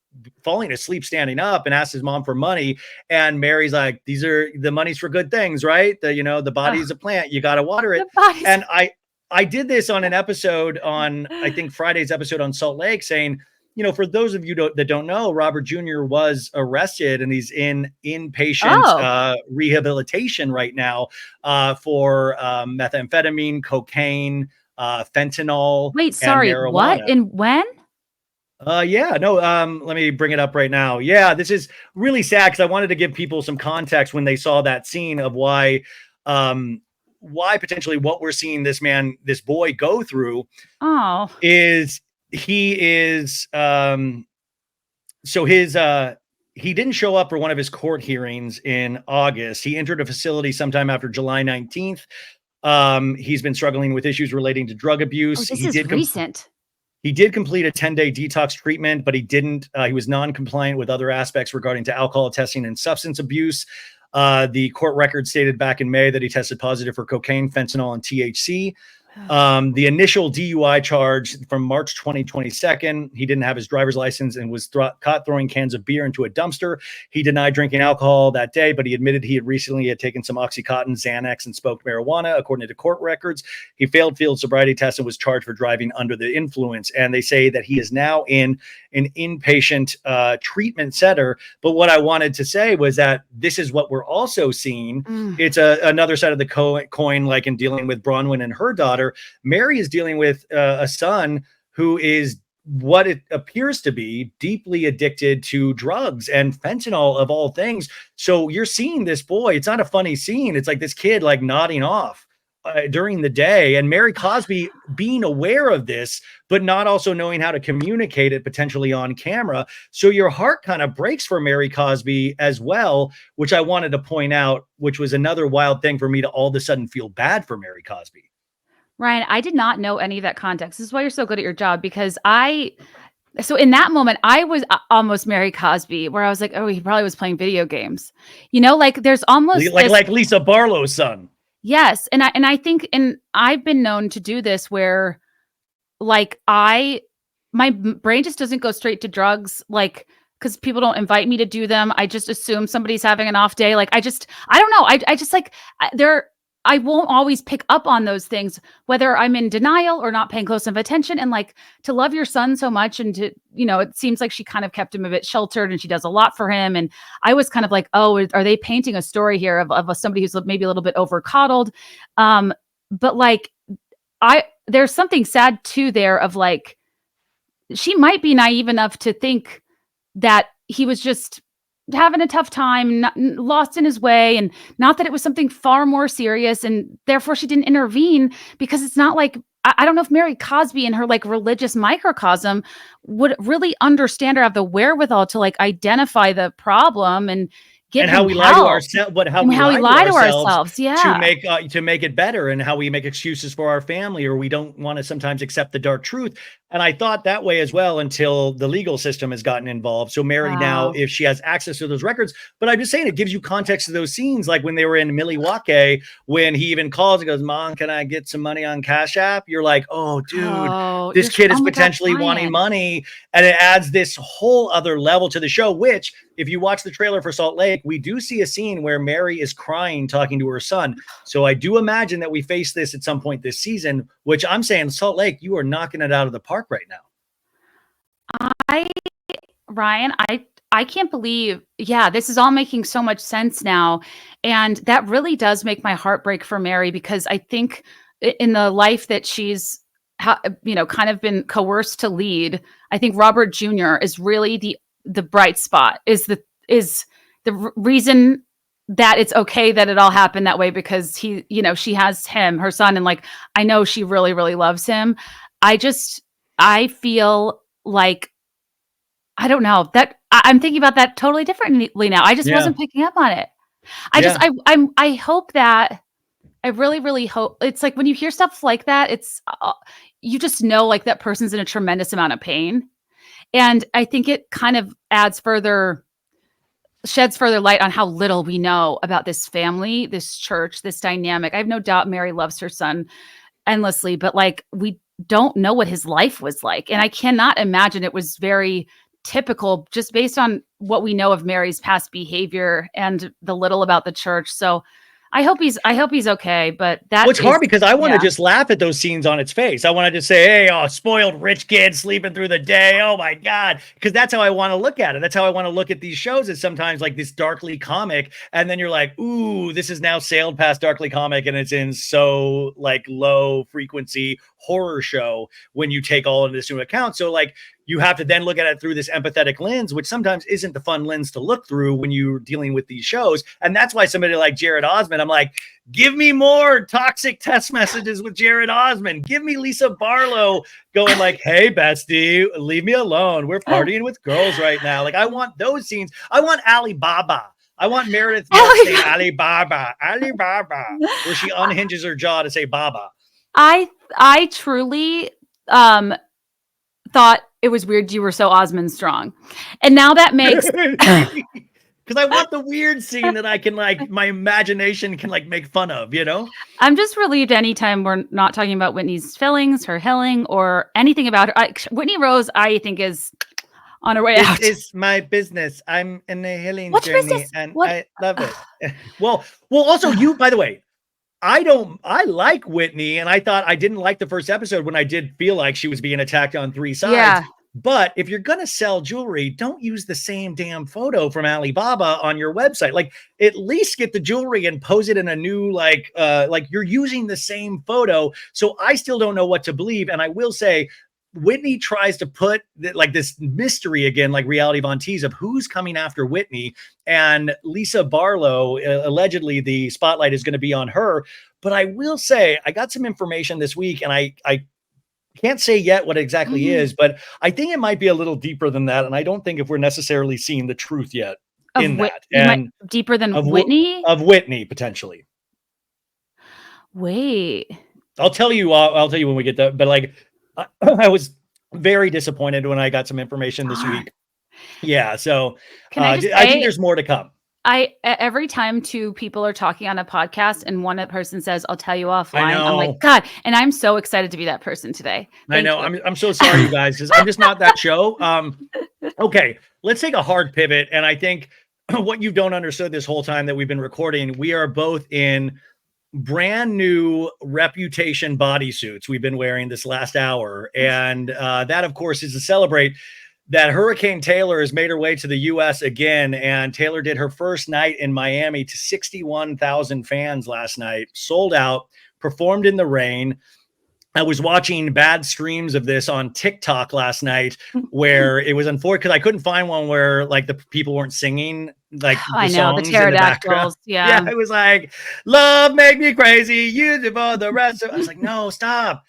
falling asleep, standing up, and asks his mom for money. And Mary's like, these are the money's for good things, right? The body's a plant. You got to water it. And I did this on an episode on, I think Friday's episode on Salt Lake, saying, for those of you that don't know, Robert Jr. was arrested and he's in inpatient Oh, rehabilitation right now for methamphetamine, cocaine, fentanyl, wait, and sorry. What? marijuana. And when? Yeah, no, let me bring it up right now. Yeah, this is really sad because I wanted to give people some context when they saw that scene of why potentially what we're seeing this boy go through Oh, is he is so his he didn't show up for one of his court hearings in August. He entered a facility sometime after July 19th. He's been struggling with issues relating to drug oh, abuse. this is recent. He did complete a 10-day detox treatment, but he didn't. He was non-compliant with other aspects regarding to alcohol testing and substance abuse. The court record stated back in May that he tested positive for cocaine, fentanyl, and THC. The initial DUI charge from March 2022, he didn't have his driver's license and was caught throwing cans of beer into a dumpster. He denied drinking alcohol that day, but he admitted he had recently taken some Oxycontin, Xanax, and smoked marijuana, according to court records. He failed field sobriety test and was charged for driving under the influence. And they say that he is now in an inpatient treatment center. But what I wanted to say was that this is what we're also seeing. It's another side of the coin, like in dealing with Bronwyn and her daughter. Mary is dealing with a son who is what it appears to be deeply addicted to drugs and fentanyl of all things. So you're seeing this boy. It's not a funny scene. It's like this kid like nodding off during the day, and Mary Cosby being aware of this, but not also knowing how to communicate it potentially on camera. So your heart kind of breaks for Mary Cosby as well, which I wanted to point out, which was another wild thing for me to all of a sudden feel bad for Mary Cosby. Ryan, I did not know any of that context. This is why you're so good at your job, because so in that moment, I was almost Mary Cosby, where I was like, oh, he probably was playing video games. Like there's almost like Lisa Barlow's son. Yes. And I think, and I've been known to do this where like my brain just doesn't go straight to drugs, like, because people don't invite me to do them. I just assume somebody's having an off day. Like, I don't know. I just like I won't always pick up on those things, whether I'm in denial or not paying close enough attention. And like, to love your son so much, and to, it seems like she kind of kept him a bit sheltered and she does a lot for him. And I was kind of like, oh, are they painting a story here of somebody who's maybe a little bit over coddled? But like, there's something sad too there of like, she might be naive enough to think that he was just having a tough time, lost in his way, and not that it was something far more serious, and therefore she didn't intervene, because it's not like, I don't know if Mary Cosby in her like religious microcosm would really understand or have the wherewithal to like identify the problem and get how we lie to ourselves, but how we lie to ourselves, yeah, to make it better, and how we make excuses for our family, or we don't want to sometimes accept the dark truth. And I thought that way as well until the legal system has gotten involved. So Mary now, if she has access to those records, but I'm just saying it gives you context to those scenes, like when they were in Milwaukee, when he even calls and goes, "Mom, can I get some money on Cash App?" You're like, "Oh, dude, this kid is potentially wanting money," and it adds this whole other level to the show. Which, if you watch the trailer for Salt Lake, we do see a scene where Mary is crying, talking to her son. So I do imagine that we face this at some point this season, which I'm saying, Salt Lake, you are knocking it out of the park right now. Ryan, I can't believe, this is all making so much sense now. And that really does make my heart break for Mary, because I think in the life that she's, kind of been coerced to lead, I think Robert Jr. is really the bright spot, is the reason that it's okay that it all happened that way, because she has him, her son, and like, I know she really, really loves him. I feel like, I don't know, that I'm thinking about that totally differently now. I just wasn't picking up on it. I hope that, I really, really hope, it's like when you hear stuff like that, it's, you just know like that person's in a tremendous amount of pain. And I think it kind of sheds further light on how little we know about this family, this church, this dynamic. I have no doubt Mary loves her son endlessly, but like, we don't know what his life was like. And I cannot imagine it was very typical, just based on what we know of Mary's past behavior and the little about the church. So I hope he's okay, but that Well, it's hard because I want to yeah. just laugh at those scenes on its face. I want to just say, hey, oh, spoiled rich kid sleeping through the day. Oh my God. Because that's how I want to look at it. That's how I want to look at these shows, is sometimes like this darkly comic. And then you're like, ooh, this has now sailed past darkly comic and it's in so like low frequency horror show when you take all of this into account. So like you have to then look at it through this empathetic lens, which sometimes isn't the fun lens to look through when you're dealing with these shows. And that's why somebody like Jared Osmond, I'm like, give me more toxic text messages with Jared Osmond. Give me Lisa Barlow going like, hey, bestie, leave me alone. We're partying with girls right now. Like, I want those scenes. I want Alibaba. I want Meredith saying Alibaba, where she unhinges her jaw to say Baba. I truly thought it was weird you were so Osmond strong. And now that makes because I want the weird scene that I can like, my imagination can like make fun of, you know? I'm just relieved anytime we're not talking about Whitney's fillings, her healing, or anything about her. Whitney Rose, I think, is on her way out. It's my business. I'm in a healing What's journey business? and What? I love it. well, also you, by the way, I like Whitney, and I thought I didn't like the first episode when I did feel like she was being attacked on three sides. Yeah. But if you're going to sell jewelry, don't use the same damn photo from Alibaba on your website. Like, at least get the jewelry and pose it in a new, like you're using the same photo. So I still don't know what to believe. And I will say, Whitney tries to put like this mystery again, like Reality Von Teese, of who's coming after Whitney. And Lisa Barlow, allegedly the spotlight is going to be on her. But I will say, I got some information this week, and I can't say yet what exactly is, but I think it might be a little deeper than that. And I don't think if we're necessarily seeing the truth yet in that. And deeper than Whitney? Of Whitney, potentially. Wait. I'll tell you when we get that. But like, I was very disappointed when I got some information this week. Yeah. So I think there's more to come. Every time two people are talking on a podcast and one person says, I'll tell you offline, I'm like, God, and I'm so excited to be that person today. I know. I'm so sorry, you guys, because I'm just not that show. Okay, let's take a hard pivot. And I think what you don't understood this whole time that we've been recording, we are both in brand new Reputation bodysuits we've been wearing this last hour. And that, of course, is to celebrate that Hurricane Taylor has made her way to the U.S. again, and Taylor did her first night in Miami to 61,000 fans last night, sold out, performed in the rain. I was watching bad streams of this on TikTok last night where it was unfortunate because I couldn't find one where like the people weren't singing like the songs the pterodactyls. Yeah, it was like, love make me crazy, use it for the rest of. I was like, no, stop.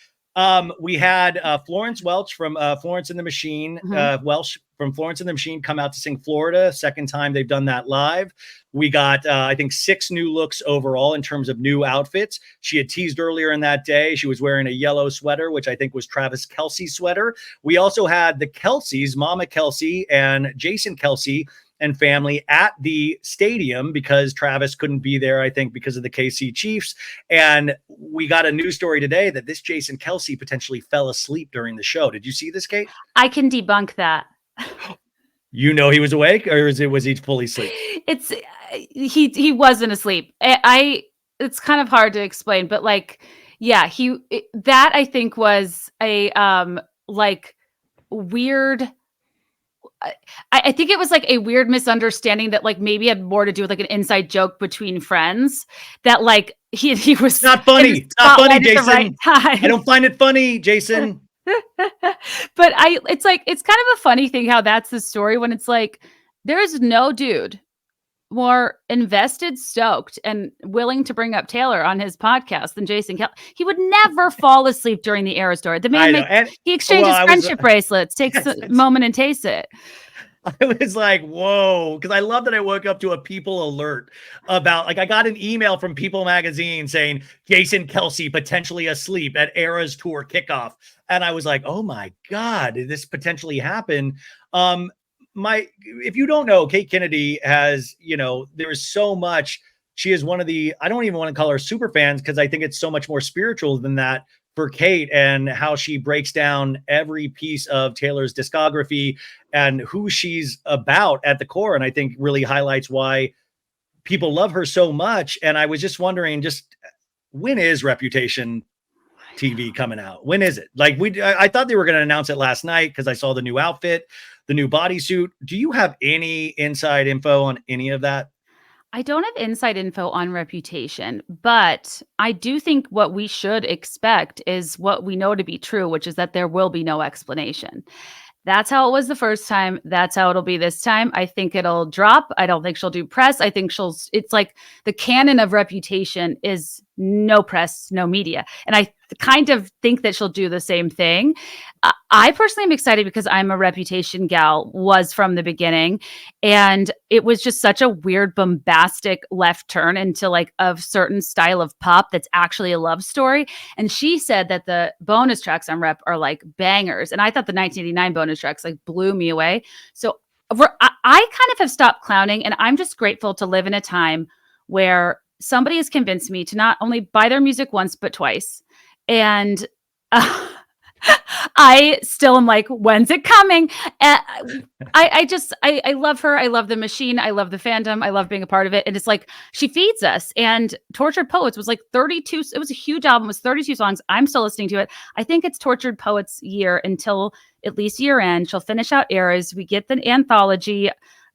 We had Florence Welch from Florence and the Machine, Welch from Florence and the Machine come out to sing Florida. Second time they've done that live. We got, I think, 6 new looks overall in terms of new outfits. She had teased earlier in that day. She was wearing a yellow sweater, which I think was Travis Kelce's sweater. We also had the Kelce's, Mama Kelce and Jason Kelce and family at the stadium because Travis couldn't be there, I think, because of the KC Chiefs. And we got a news story today that this Jason Kelce potentially fell asleep during the show. Did you see this, Kate? I can debunk that. You know he was awake, or was he fully asleep? He wasn't asleep. It's kind of hard to explain, but like, yeah, that I think was a like weird. I think it was like a weird misunderstanding that like maybe had more to do with like an inside joke between friends that like he was not funny. Not funny, Jason. Right, I don't find it funny, Jason. But it's kind of a funny thing how that's the story when it's like there's no dude more invested, stoked, and willing to bring up Taylor on his podcast than Jason Kelce. He would never fall asleep during the Era story. The man he exchanges friendship bracelets, takes a moment and tastes it. I was like, whoa, because I love that I woke up to a People alert about, like, I got an email from People magazine saying Jason Kelce potentially asleep at Era's tour kickoff. And I was like, oh my God, did this potentially happen? If you don't know, Kate Kennedy has, there's so much. She is one of the, I don't even want to call her super fans because I think it's so much more spiritual than that for Kate, and how she breaks down every piece of Taylor's discography and who she's about at the core. And I think really highlights why people love her so much. And I was just wondering, just when is Reputation TV coming out? When is it? Like I thought they were going to announce it last night because I saw the new outfit, the new bodysuit. Do you have any inside info on any of that? I don't have inside info on Reputation, but I do think what we should expect is what we know to be true, which is that there will be no explanation. That's how it was the first time. That's how it'll be this time. I think it'll drop. I don't think she'll do press. I think it's like the canon of Reputation is no press, no media. And I kind of think that she'll do the same thing. I personally am excited because I'm a Reputation gal, was from the beginning. And it was just such a weird, bombastic left turn into like a certain style of pop that's actually a love story. And she said that the bonus tracks on Rep are like bangers. And I thought the 1989 bonus tracks like blew me away. So I kind of have stopped clowning, and I'm just grateful to live in a time where somebody has convinced me to not only buy their music once, but twice. And I still am like, when's it coming? I love her. I love the machine. I love the fandom. I love being a part of it. And it's like, she feeds us. And Tortured Poets was like 32. It was a huge album. It was 32 songs. I'm still listening to it. I think it's Tortured Poets year until at least year end. She'll finish out Eras. We get the anthology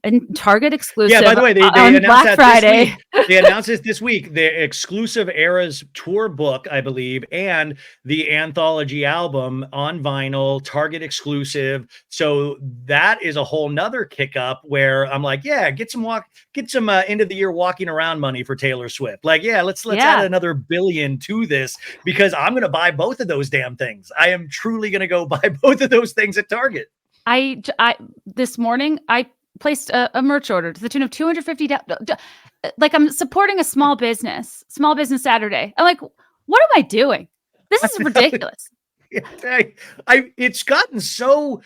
and Target exclusive. Yeah, by the way, they on announced Black that Friday. this week. They announced this week, the exclusive Eras tour book, I believe, and the anthology album on vinyl, Target exclusive. So that is a whole nother kick up where I'm like, yeah, get some end of the year walking around money for Taylor Swift. Like, yeah, let's add another billion to this, because I'm going to buy both of those damn things. I am truly going to go buy both of those things at Target. I this morning, I placed a merch order to the tune of $250. Like, I'm supporting a small business Saturday. I'm like, what am I doing? This is ridiculous. It's gotten so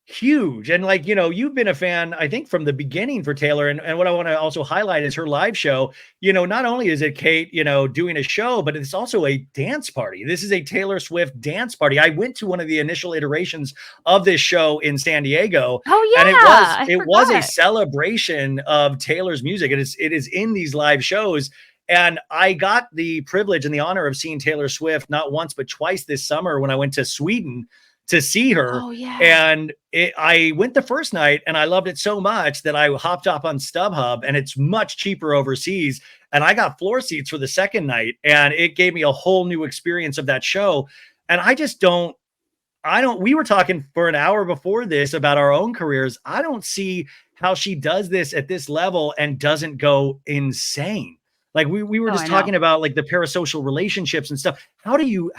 huge. And like, you've been a fan, I think, from the beginning for Taylor. And what I want to also highlight is her live show. Not only is it Kate, doing a show, but it's also a dance party. This is a Taylor Swift dance party. I went to one of the initial iterations of this show in San Diego. Oh yeah. And it was a celebration of Taylor's music. It is in these live shows. And I got the privilege and the honor of seeing Taylor Swift not once, but twice this summer when I went to Sweden to see her. Oh, yeah. And I went the first night and I loved it so much that I hopped up on StubHub, and it's much cheaper overseas. And I got floor seats for the second night, and it gave me a whole new experience of that show. And we were talking for an hour before this about our own careers. I don't see how she does this at this level and doesn't go insane. Like we were just talking about like the parasocial relationships and stuff. How do you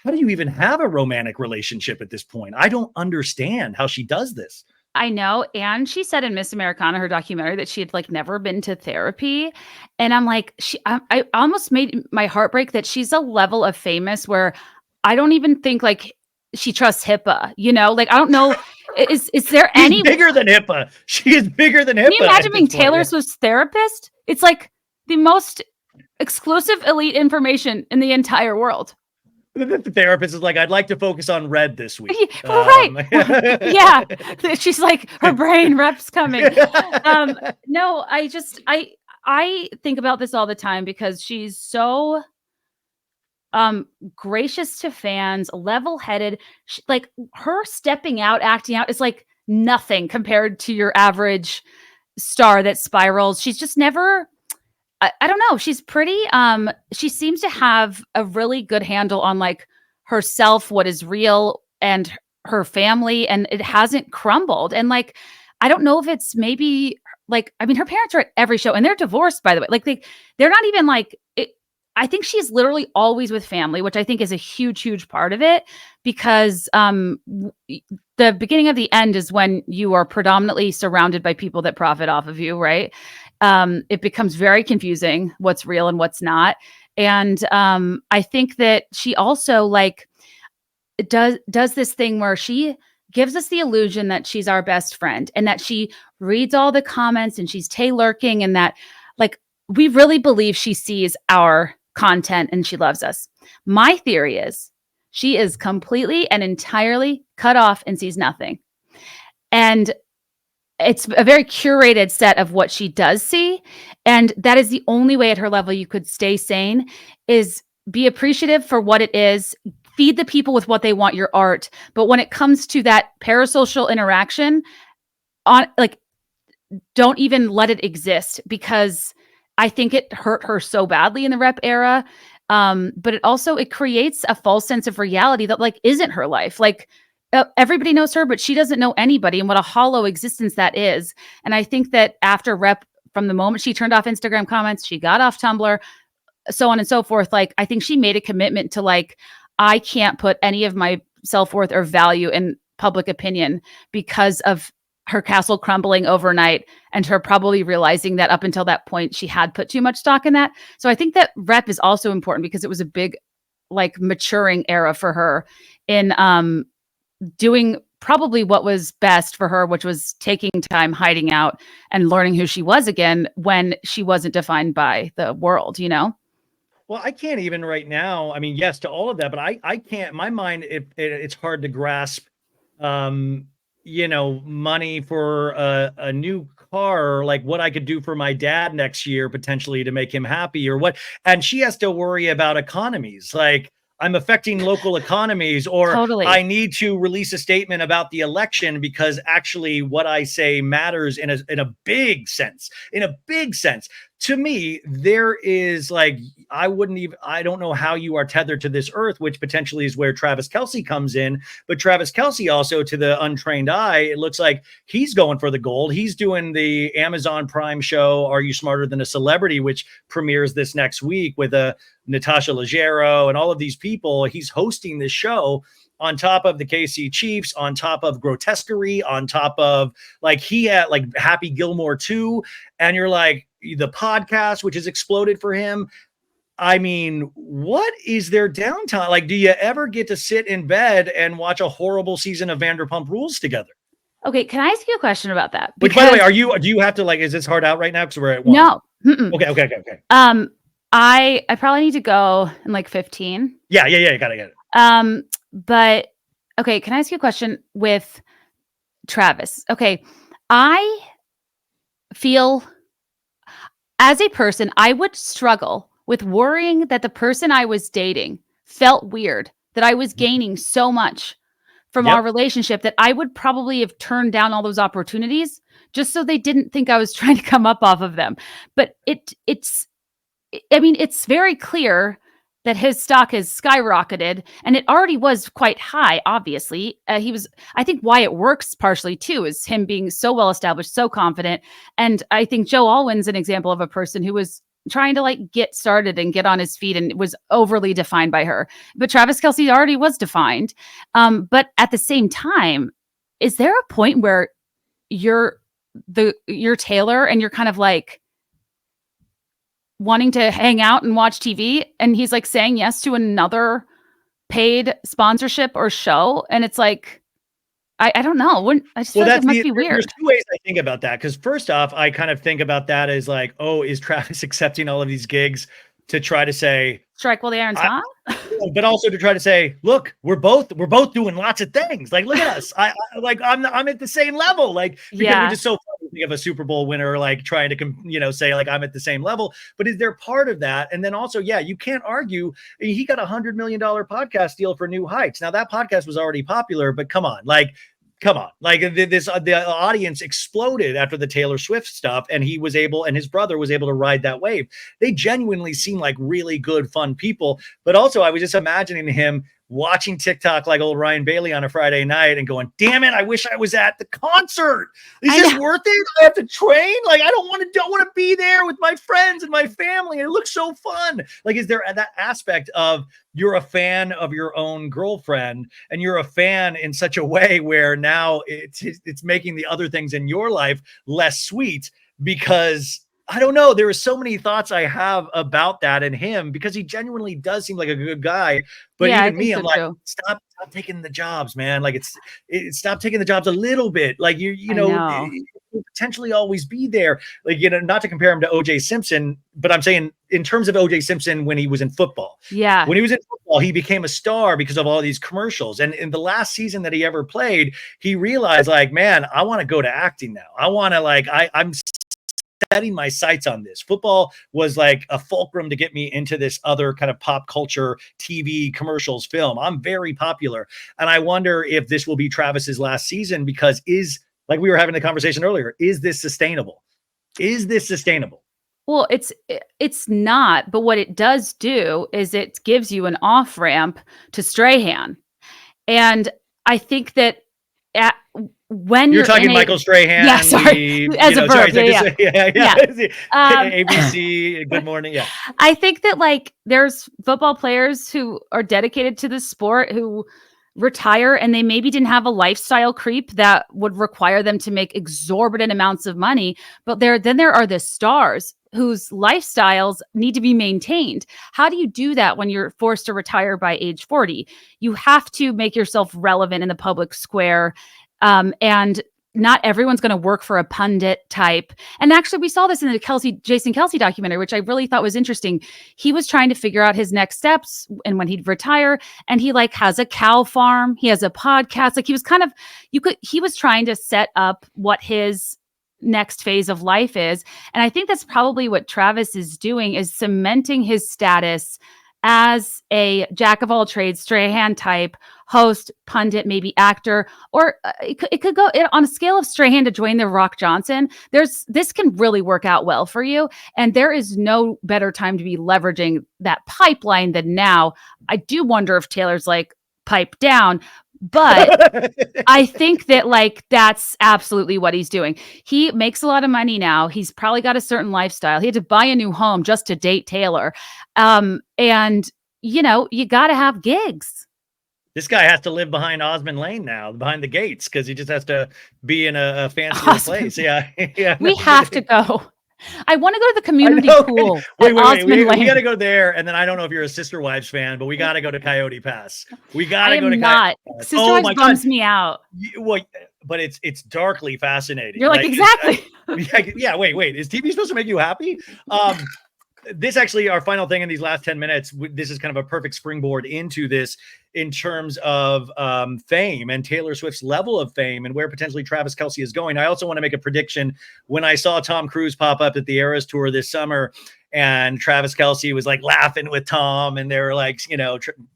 even have a romantic relationship at this point? I don't understand how she does this. I know. And she said in Miss Americana, her documentary, that she had like never been to therapy. And I'm like, I almost made my heart break that she's a level of famous where I don't even think like she trusts HIPAA, like, I don't know. Is there any bigger than HIPAA? She is bigger than HIPAA. Can you imagine being Taylor Swift's therapist? It's like the most exclusive elite information in the entire world. The therapist is like, I'd like to focus on Red this week. Right. Yeah. She's like, her brain rep's coming. No, I think about this all the time because she's so gracious to fans, level-headed. Like, her stepping out, acting out is like nothing compared to your average star that spirals. She's just never, I don't know. She's pretty, she seems to have a really good handle on like herself, what is real, and her family, and it hasn't crumbled. And like, I don't know if it's maybe like, I mean, her parents are at every show, and they're divorced, by the way. Like they're not even like it. I think she's literally always with family, which I think is a huge, huge part of it, because the beginning of the end is when you are predominantly surrounded by people that profit off of you, right? It becomes very confusing what's real and what's not. And I think that she also like does this thing where she gives us the illusion that she's our best friend, and that she reads all the comments and she's Taylurking, and that like we really believe she sees our content and she loves us. My theory is she is completely and entirely cut off and sees nothing. And it's a very curated set of what she does see. And that is the only way at her level you could stay sane, is be appreciative for what it is, feed the people with what they want, your art. But when it comes to that parasocial interaction, on like, don't even let it exist, because I think it hurt her so badly in the rep era. But it creates a false sense of reality that like isn't her life. Like everybody knows her, but she doesn't know anybody, and what a hollow existence that is. And I think that after rep, from the moment she turned off Instagram comments, she got off Tumblr, so on and so forth. Like, I think she made a commitment to like, I can't put any of my self-worth or value in public opinion because of her castle crumbling overnight, and her probably realizing that up until that point she had put too much stock in that. So I think that rep is also important because it was a big like maturing era for her in doing probably what was best for her, which was taking time, hiding out, and learning who she was again when she wasn't defined by the world, you know? Well, I can't even right now. I mean, yes to all of that, but I can't. My mind, it's hard to grasp. Money for a new car, like what I could do for my dad next year potentially to make him happy, or what. And she has to worry about economies, like I'm affecting local economies, or Totally. I need to release a statement about the election because actually what I say matters in a big sense. In a big sense. To me, there is like, I don't know how you are tethered to this earth, which potentially is where Travis Kelce comes in. But Travis Kelce also, to the untrained eye, it looks like he's going for the gold. He's doing the Amazon Prime show, Are You Smarter Than a Celebrity, which premieres this next week with Natasha Leggero and all of these people. He's hosting this show on top of the KC Chiefs, on top of grotesquerie, on top of like he had like Happy Gilmore too. And you're like, the podcast, which has exploded for him. I mean, what is their downtime? Like, do you ever get to sit in bed and watch a horrible season of Vanderpump Rules together? Okay, can I ask you a question about that? Which, by the way, do you have to like, is this hard out right now? Because we're at 1. No. Okay. I probably need to go in like 15. Yeah, you gotta get it. But okay, can I ask you a question with Travis? Okay, I feel as a person, I would struggle with worrying that the person I was dating felt weird, that I was gaining so much from our relationship that I would probably have turned down all those opportunities just so they didn't think I was trying to come up off of them. But it's very clear that his stock has skyrocketed, and it already was quite high, obviously. I think why it works partially too is him being so well established, so confident. And I think Joe Alwyn's an example of a person who was trying to like get started and get on his feet and was overly defined by her. But Travis Kelce already was defined. But at the same time, is there a point where you're Taylor and you're kind of like wanting to hang out and watch TV, and he's like saying yes to another paid sponsorship or show, and it's like, I don't know. I just feel like it must be weird. There's two ways I think about that. Because first off, I kind of think about that as like, oh, is Travis accepting all of these gigs to try to say strike while the iron's hot? But also to try to say, look, we're both doing lots of things. Like, look at us. I'm at the same level. Like, because we're just so funny to think of a Super Bowl winner, like trying to, say like I'm at the same level. But is there part of that? And then also, you can't argue. He got $100 million podcast deal for New Heights. Now that podcast was already popular, but come on, like the audience exploded after the Taylor Swift stuff, and and his brother was able to ride that wave. They genuinely seem like really good, fun people. But also I was just imagining him watching TikTok like old Ryan Bailey on a Friday night and going, damn it, I wish I was at the concert. Is this worth it? I have to train. Like, I don't want to be there with my friends and my family. It looks so fun. Like, is there that aspect of you're a fan of your own girlfriend, and you're a fan in such a way where now it's making the other things in your life less sweet because I don't know. There are so many thoughts I have about that and him because he genuinely does seem like a good guy. But Yeah, I even think me, so I'm like, too. stop taking the jobs, man. Like stop taking the jobs a little bit. Like I know. it will potentially always be there. Like, not to compare him to OJ Simpson, but I'm saying in terms of OJ Simpson when he was in football. Yeah. When he was in football, he became a star because of all these commercials. And in the last season that he ever played, he realized, like, man, I want to go to acting now. I want to, like, I'm setting my sights on this. Football was like a fulcrum to get me into this other kind of pop culture, TV, commercials, film. I'm very popular. And I wonder if this will be Travis's last season because like we were having the conversation earlier, is this sustainable? Is this sustainable? Well, it's not, but what it does do is it gives you an off ramp to Strahan. And I think that at when You're you're in talking a Michael Strahan, yeah, sorry, as a sorry, verb, yeah, yeah. ABC, Good Morning. Yeah. I think that like there's football players who are dedicated to the sport who retire and they maybe didn't have a lifestyle creep that would require them to make exorbitant amounts of money, but there are the stars whose lifestyles need to be maintained. How do you do that when you're forced to retire by age 40? You have to make yourself relevant in the public square. And not everyone's going to work for a pundit type. And actually, we saw this in the Jason Kelsey documentary, which I really thought was interesting. He was trying to figure out his next steps and when he'd retire. And he like has a cow farm. He has a podcast. Like he was kind of, he was trying to set up what his next phase of life is. And I think that's probably what Travis is doing, is cementing his status as a jack of all trades, Strahan type host, pundit, maybe actor, or it could go on a scale of Strahan to Dwayne The Rock Johnson. This can really work out well for you. And there is no better time to be leveraging that pipeline than now. I do wonder if Taylor's like pipe down, but I think that like that's absolutely what he's doing. He makes a lot of money now. He's probably got a certain lifestyle. He had to buy a new home just to date Taylor. And you got to have gigs. This guy has to live behind Osmond Lane now, behind the gates, because he just has to be in a fancier place. Yeah, yeah. We have to go. I want to go to the community pool. Wait. We got to go there, and then I don't know if you're a Sister Wives fan, but we got to go to Coyote Pass. We got to go to Coyote Pass. Sister Wives bums me out. Well, but it's darkly fascinating. You're like exactly. Yeah. Wait. Is TV supposed to make you happy? This actually, our final thing in these last 10 minutes, this is kind of a perfect springboard into this in terms of fame and Taylor Swift's level of fame and where potentially Travis Kelce is going. I also want to make a prediction. When I saw Tom Cruise pop up at the Eras Tour this summer and Travis Kelce was like laughing with Tom and they were like,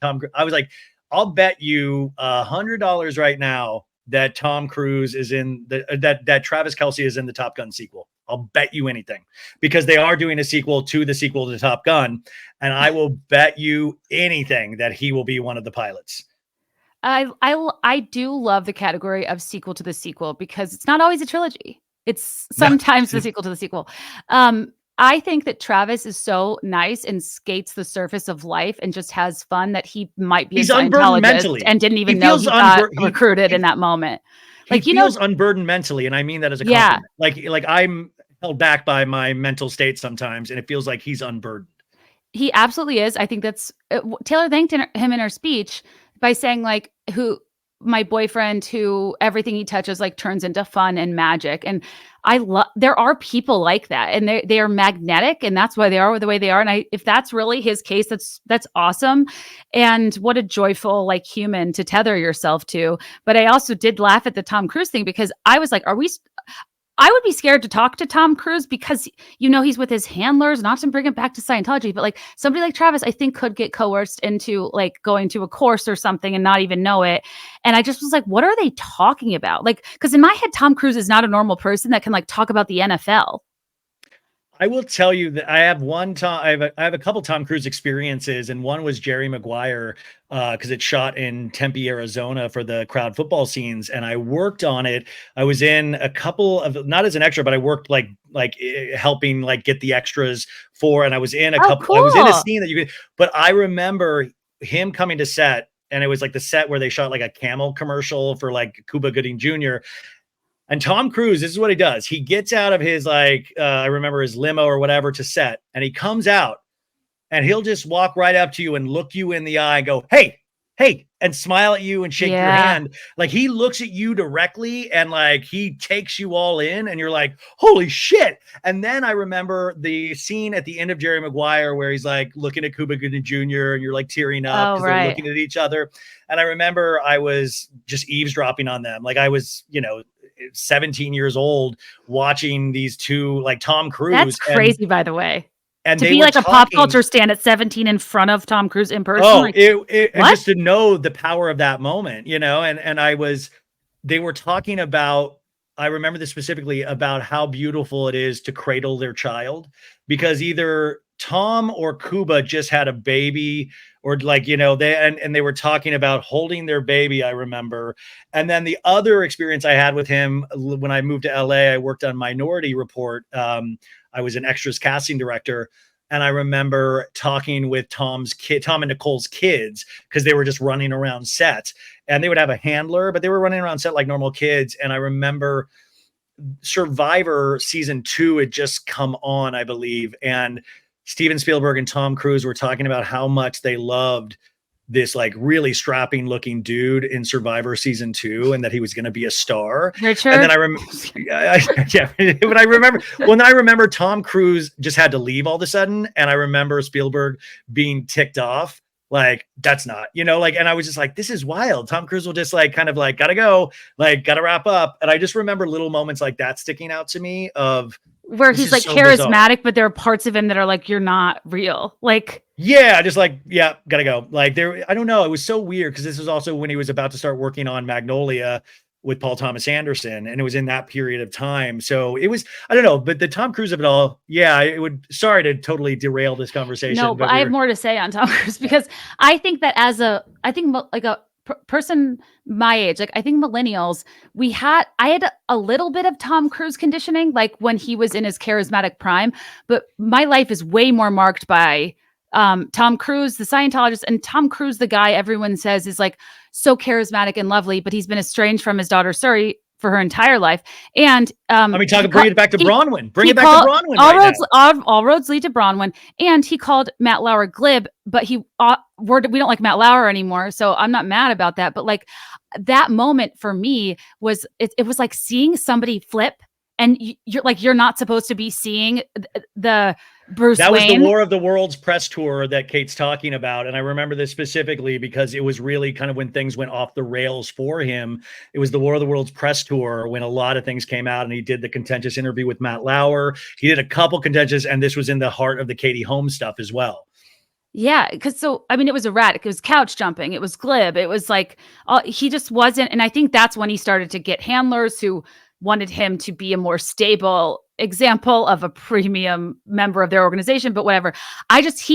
Tom, I was like, I'll bet you $100 right now that Tom Cruise is in that Travis Kelce is in the Top Gun sequel. I'll bet you anything, because they are doing a sequel to the sequel to Top Gun. And I will bet you anything that he will be one of the pilots. I do love the category of sequel to the sequel because it's not always a trilogy. It's sometimes the sequel to the sequel. I think that Travis is so nice and skates the surface of life and just has fun that he might be a Scientologist and didn't even know he got recruited in that moment. Like, he feels unburdened mentally, and I mean that as a compliment. Like I'm held back by my mental state sometimes, and it feels like he's unburdened. He absolutely is. I think that's Taylor thanked him in her speech by saying like, my boyfriend who everything he touches like turns into fun and magic. And there are people like that, and they are magnetic, and that's why they are the way they are. And if that's really his case, that's awesome. And what a joyful like human to tether yourself to. But I also did laugh at the Tom Cruise thing because I was like, I would be scared to talk to Tom Cruise because, he's with his handlers, not to bring him back to Scientology, but like somebody like Travis, I think could get coerced into like going to a course or something and not even know it. And I just was like, what are they talking about? Like, because in my head, Tom Cruise is not a normal person that can like talk about the NFL. I will tell you that I have I have a couple Tom Cruise experiences, and one was Jerry Maguire because it's shot in Tempe, Arizona for the crowd football scenes, and I worked on it. I was in a couple of, not as an extra, but I worked like helping like get the extras for, and I was in a couple. Cool. I was in a scene that you could, but I remember him coming to set, and it was like the set where they shot like a Camel commercial for like Cuba Gooding Jr. And Tom Cruise, this is what he does. He gets out of his like I remember his limo or whatever to set, and he comes out and he'll just walk right up to you and look you in the eye and go, "Hey, hey," and smile at you and shake your hand. Like he looks at you directly and like he takes you all in and you're like, "Holy shit." And then I remember the scene at the end of Jerry Maguire where he's like looking at Cuba Gooding Jr. and you're like tearing up because they're looking at each other. And I remember I was just eavesdropping on them. Like I was, 17 years old watching these two, like Tom Cruise. That's crazy, by the way. And to be like a pop culture stand at 17 in front of Tom Cruise in person. Oh, and just to know the power of that moment, and they were talking about, I remember this specifically about how beautiful it is to cradle their child, because either Tom or Cuba just had a baby or they were talking about holding their baby, I remember. And then the other experience I had with him when I moved to LA, I worked on Minority Report. I was an extras casting director. And I remember talking with Tom and Nicole's kids, because they were just running around set, and they would have a handler, but they were running around set like normal kids. And I remember Survivor season 2 had just come on, I believe. And Steven Spielberg and Tom Cruise were talking about how much they loved this like really strapping looking dude in Survivor season 2, and that he was going to be a star. Richard? And then I remember Tom Cruise just had to leave all of a sudden. And I remember Spielberg being ticked off. Like, that's not, and I was just like, this is wild. Tom Cruise will just like, kind of like, gotta go, like, gotta wrap up. And I just remember little moments like that sticking out to me of where he's like so charismatic, bizarre. But there are parts of him that are like, you're not real. Like, yeah, just like, yeah, gotta go. Like I don't know. It was so weird because this was also when he was about to start working on Magnolia with Paul Thomas Anderson, and it was in that period of time. So it was, I don't know, but the Tom Cruise of it all, yeah, sorry to totally derail this conversation. No, but I have more to say on Tom Cruise, because I think that I think like a person my age, like I think millennials, I had a little bit of Tom Cruise conditioning, like when he was in his charismatic prime, but my life is way more marked by Tom Cruise, the Scientologist, and Tom Cruise, the guy everyone says is like so charismatic and lovely, but he's been estranged from his daughter Suri for her entire life. And bring it back to Bronwyn. Bring it back to Bronwyn. All roads lead to Bronwyn. And he called Matt Lauer glib, but we don't like Matt Lauer anymore, so I'm not mad about that. But like that moment for me was it was like seeing somebody flip, and you're not supposed to be seeing the Bruce Wayne. That was the War of the Worlds press tour that Kate's talking about. And I remember this specifically because it was really kind of when things went off the rails for him. It was the War of the Worlds press tour when a lot of things came out, and he did the contentious interview with Matt Lauer. He did a couple contentious, and this was in the heart of the Katie Holmes stuff as well. Yeah, because it was erratic. It was couch jumping. It was glib. It was like he just wasn't. And I think that's when he started to get handlers who wanted him to be a more stable example of a premium member of their organization. But whatever. I've just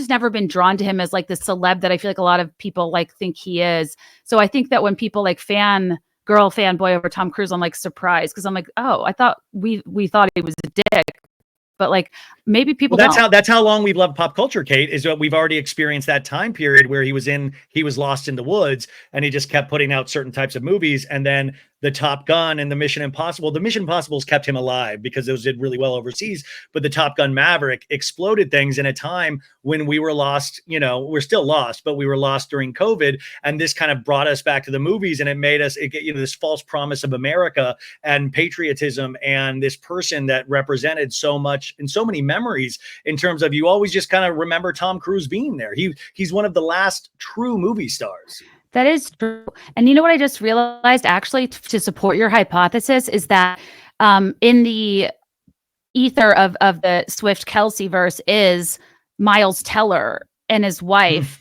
never been drawn to him as like the celeb that I feel like a lot of people like think he is. So I think that when people like fanboy over Tom Cruise, I'm like surprised, because I'm like, oh, I thought we thought he was a dick. But like maybe people that's how long we've loved pop culture, Kate, is that we've already experienced that time period where he was lost in the woods, and he just kept putting out certain types of movies. And then the Top Gun and the Mission Impossibles kept him alive because those did really well overseas. But the Top Gun Maverick exploded things in a time when we were lost. We're still lost, but we were lost during COVID. And this kind of brought us back to the movies, and it made us, this false promise of America and patriotism, and this person that represented so much in so many memories in terms of, you always just kind of remember Tom Cruise being there. He's one of the last true movie stars. That is true. And you know what I just realized, actually, to support your hypothesis, is that in the ether of the Swift-Kelsey verse is Miles Teller and his wife,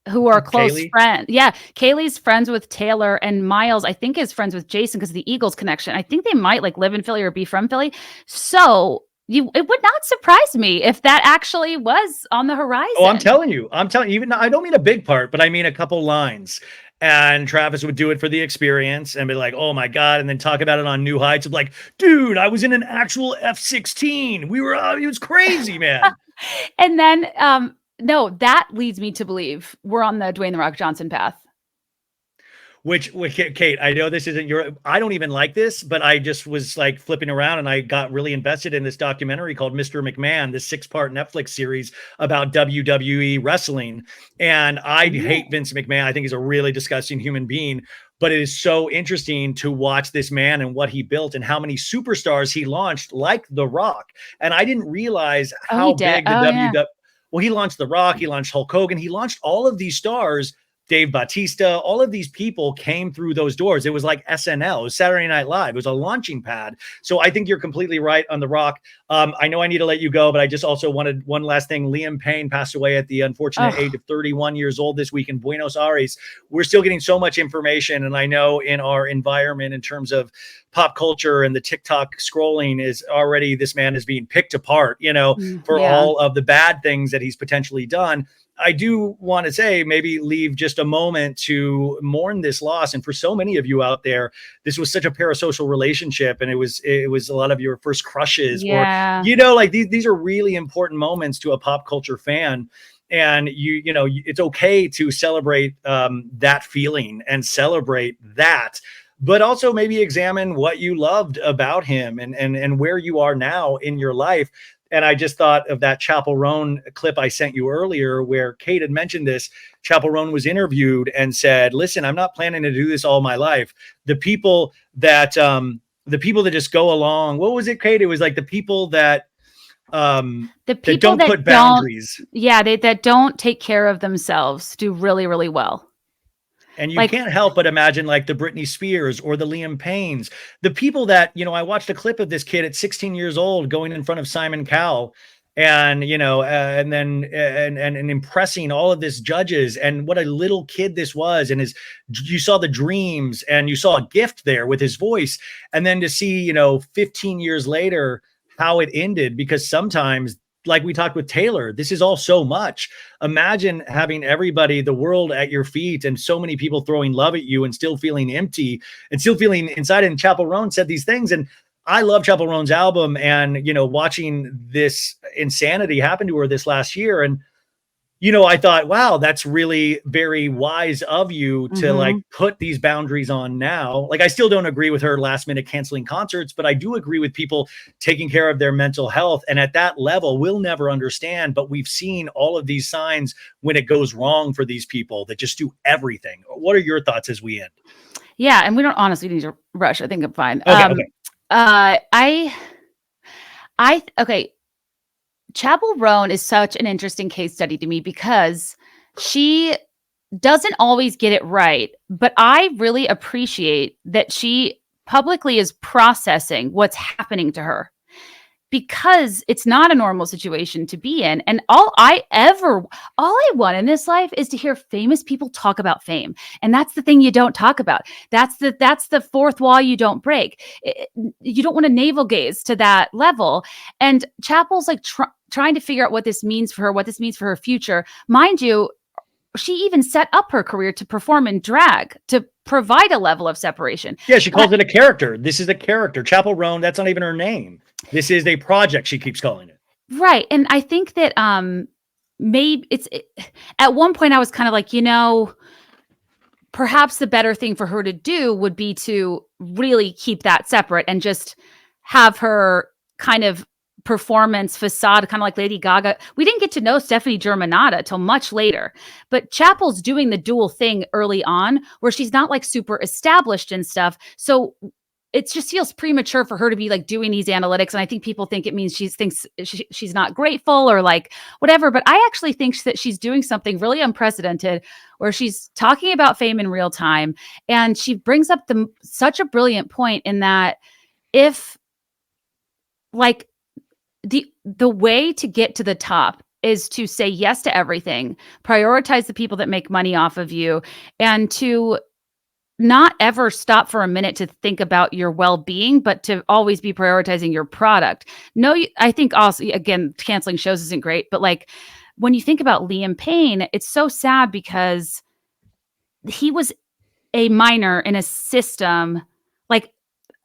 who are close friends. Yeah, Kaylee's friends with Taylor, and Miles, I think, is friends with Jason because of the Eagles connection. I think they might like live in Philly or be from Philly. So it would not surprise me if that actually was on the horizon. Oh, I'm telling you, even I don't mean a big part, but I mean a couple lines. And Travis would do it for the experience and be like, oh my God. And then talk about it on New Heights of like, dude, I was in an actual F-16. It was crazy, man. And then, no, that leads me to believe we're on the Dwayne "The Rock" Johnson path. Which Kate, I know this isn't I don't even like this, but I just was like flipping around and I got really invested in this documentary called Mr. McMahon, this 6-part Netflix series about WWE wrestling. And I hate Vince McMahon. I think he's a really disgusting human being, but it is so interesting to watch this man and what he built and how many superstars he launched, like The Rock. And I didn't realize how big the WWE, well, he launched The Rock, he launched Hulk Hogan, he launched all of these stars. Dave Bautista, all of these people came through those doors. It was like SNL, it was Saturday Night Live. It was a launching pad. So I think you're completely right on The Rock. I know I need to let you go, but I just also wanted one last thing. Liam Payne passed away at the unfortunate age of 31 years old this week in Buenos Aires. We're still getting so much information. And I know in our environment, in terms of pop culture and the TikTok scrolling, is already, this man is being picked apart, for all of the bad things that he's potentially done. I do want to say, maybe leave just a moment to mourn this loss. And for so many of you out there, this was such a parasocial relationship, and it was a lot of your first crushes, or like these are really important moments to a pop culture fan. And it's okay to celebrate that feeling and celebrate that, but also maybe examine what you loved about him and where you are now in your life. And I just thought of that Chappell Roan clip I sent you earlier, where Kate had mentioned this. Chappell Roan was interviewed and said, listen, I'm not planning to do this all my life. The people that just go along, what was it, Kate? It was like the people that don't put boundaries. That don't take care of themselves do really, really well. And you can't help but imagine like the Britney Spears or the Liam Paynes, the people that, I watched a clip of this kid at 16 years old going in front of Simon Cowell and, and then impressing all of this judges, and what a little kid this was. And you saw the dreams and you saw a gift there with his voice. And then to see, 15 years later, how it ended, because sometimes, like we talked with Taylor, this is all so much. Imagine having everybody, the world at your feet, and so many people throwing love at you and still feeling empty and still feeling inside. And Chappell Roan said these things. And I love Chappell Roan's album, and, watching this insanity happen to her this last year. And, I thought, wow, that's really very wise of you to like put these boundaries on now. Like, I still don't agree with her last minute canceling concerts, but I do agree with people taking care of their mental health. And at that level, we'll never understand, but we've seen all of these signs when it goes wrong for these people that just do everything. What are your thoughts as we end? Yeah. And we don't honestly need to rush. I think I'm fine. Okay. Chappell Roan is such an interesting case study to me, because she doesn't always get it right, but I really appreciate that she publicly is processing what's happening to her, because it's not a normal situation to be in. And all I want in this life is to hear famous people talk about fame. And that's the thing you don't talk about. That's the fourth wall you don't break. You don't want to navel gaze to that level. And Chappell's like trying to figure out what this means for her, what this means for her future. Mind you, she even set up her career to perform in drag to provide a level of separation. Yeah, she calls it a character. This is a character. Chappell Roan, that's not even her name. This is a project, she keeps calling it. Right. And I think that maybe at one point I was kind of like, perhaps the better thing for her to do would be to really keep that separate and just have her kind of performance facade, kind of like Lady Gaga. We didn't get to know Stephanie Germanotta till much later, but Chappell's doing the dual thing early on, where she's not like super established and stuff. So it just feels premature for her to be like doing these analytics. And I think people think it means she's not grateful or like whatever. But I actually think that she's doing something really unprecedented, where she's talking about fame in real time. And she brings up such a brilliant point in that if like the way to get to the top is to say yes to everything, prioritize the people that make money off of you, and to not ever stop for a minute to think about your well-being, but to always be prioritizing your product. No, I think also, again, canceling shows isn't great, but like when you think about Liam Payne, it's so sad because he was a minor in a system like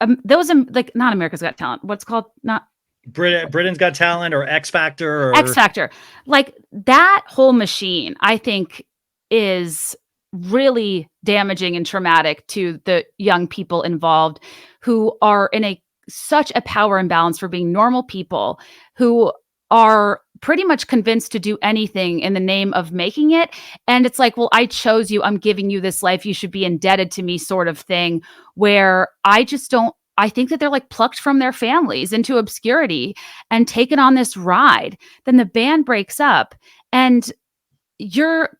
like not America's Got Talent. What's called not Britain's Got Talent or X Factor. X Factor. Like that whole machine, I think is really damaging and traumatic to the young people involved who are in such a power imbalance for being normal people who are pretty much convinced to do anything in the name of making it. And it's like, well, I chose you. I'm giving you this life. You should be indebted to me sort of thing, where I think that they're like plucked from their families into obscurity and taken on this ride. Then the band breaks up and your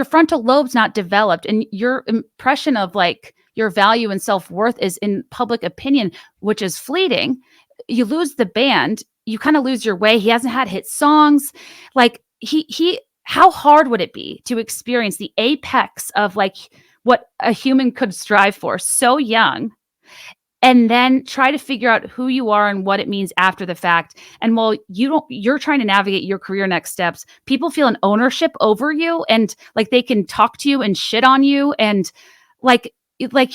frontal lobe's not developed, and your impression of like your value and self-worth is in public opinion, which is fleeting. You lose the band, you kind of lose your way. He hasn't had hit songs. Like how hard would it be to experience the apex of like what a human could strive for so young, and then try to figure out who you are and what it means after the fact. And while you're trying to navigate your career next steps, people feel an ownership over you, and like they can talk to you and shit on you, and like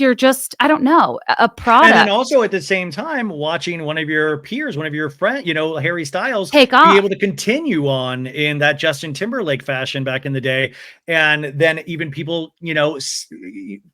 you're just, I don't know, a product. And then also at the same time, watching one of your peers, one of your friends, Harry Styles, take off, be able to continue on in that Justin Timberlake fashion back in the day. And then even people,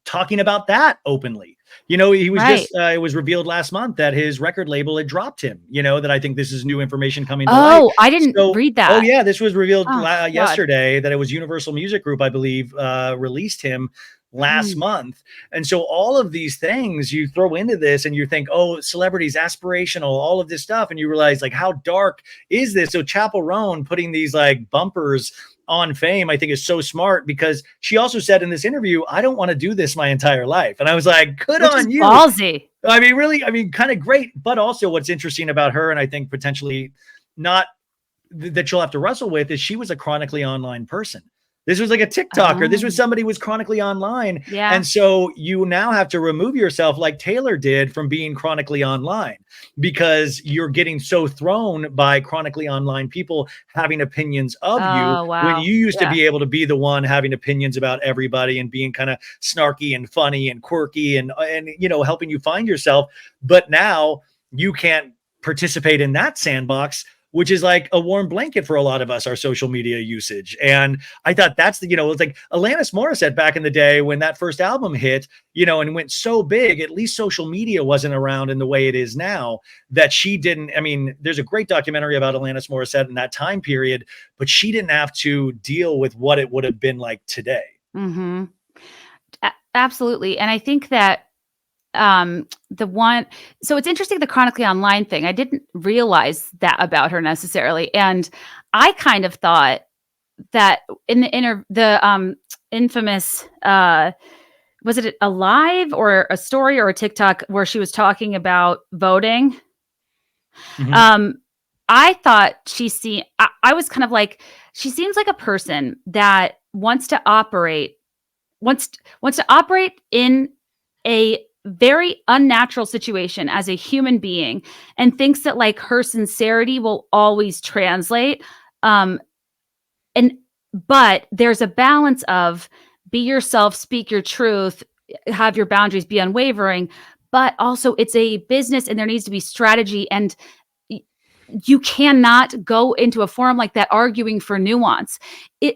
talking about that openly. He was right. it was revealed last month that his record label had dropped him, that I think this is new information coming to light. I didn't read that. Oh yeah, this was revealed yesterday that it was Universal Music Group, I believe, released him last month. And so all of these things you throw into this and you think, oh, celebrities, aspirational, all of this stuff. And you realize like, how dark is this? So Chappell Roan putting these like bumpers on fame, I think is so smart, because she also said in this interview, I don't want to do this my entire life. And I was like, good on you. Ballsy. I mean, really, kind of great. But also what's interesting about her, and I think potentially not that you'll have to wrestle with, is she was a chronically online person. This was like a TikToker. This was somebody who was chronically online. Yeah. And so you now have to remove yourself like Taylor did from being chronically online, because you're getting so thrown by chronically online people having opinions of you when you used to be able to be the one having opinions about everybody and being kind of snarky and funny and quirky and helping you find yourself. But now you can't participate in that sandbox, which is like a warm blanket for a lot of us, our social media usage. And I thought that's it's like Alanis Morissette back in the day when that first album hit, and went so big, at least social media wasn't around in the way it is now, that she didn't, there's a great documentary about Alanis Morissette in that time period, but she didn't have to deal with what it would have been like today. Mm-hmm. Absolutely. And I think that so it's interesting, the chronically online thing. I didn't realize that about her necessarily. And I kind of thought that in the infamous, was it a live or a story or a TikTok where she was talking about voting? Mm-hmm. I thought I was kind of like, she seems like a person that wants to operate in a very unnatural situation as a human being, and thinks that like her sincerity will always translate. But there's a balance of be yourself, speak your truth, have your boundaries, be unwavering, but also it's a business and there needs to be strategy, and you cannot go into a forum like that arguing for nuance.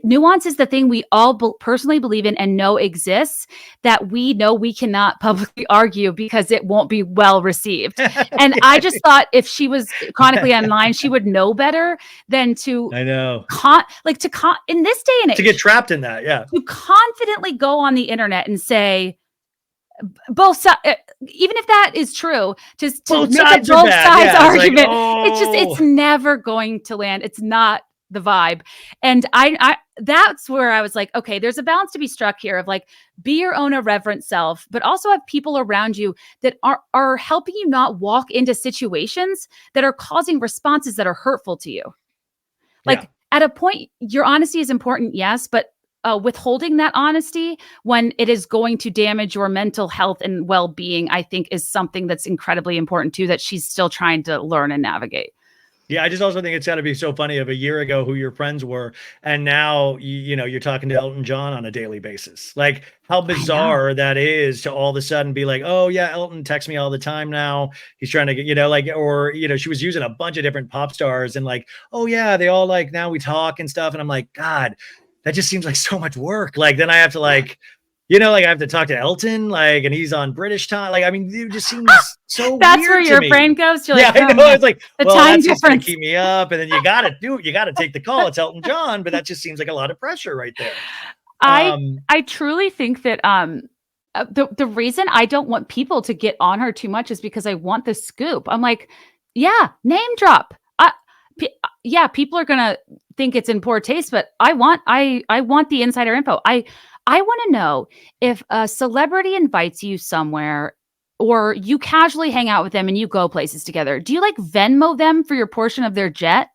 Nuance is the thing we all personally believe in and know exists, that we know we cannot publicly argue because it won't be well received. And I just thought if she was chronically online, she would know better than to, I know, in this day and age, to get trapped in that. Yeah. To confidently go on the internet and say, both sides, even if that is true, to make a both sides argument, it's never going to land. It's not the vibe. And I that's where I was like, okay, there's a balance to be struck here of like, be your own irreverent self, but also have people around you that are helping you not walk into situations that are causing responses that are hurtful to you. Like at a point, your honesty is important, yes, but withholding that honesty when it is going to damage your mental health and well-being, I think is something that's incredibly important too, that she's still trying to learn and navigate. Yeah, I just also think it's got to be so funny of a year ago who your friends were, and now you're talking to Elton John on a daily basis. Like how bizarre that is to all of a sudden be like, oh yeah, Elton texts me all the time now. He's trying to get, she was using a bunch of different pop stars and like, oh yeah, they all like now we talk and stuff, and I'm like, God. that just seems like so much work. Like then I have to like, you know, like I have to talk to Elton, like, and he's on British time. Like, I mean, it just seems so That's weird where to your me. brain goes. You're Yeah, like, I know. It's like, the well, time that's just gonna difference. keep me up, and then you got to take the call. It's Elton John, but that just seems like a lot of pressure right there. I truly think that the reason I don't want people to get on her too much is because I want the scoop. I'm like, yeah, name drop. Yeah, people are gonna think it's in poor taste, but I want the insider info. I want to know if a celebrity invites you somewhere or you casually hang out with them and you go places together. Do you like Venmo them for your portion of their jet?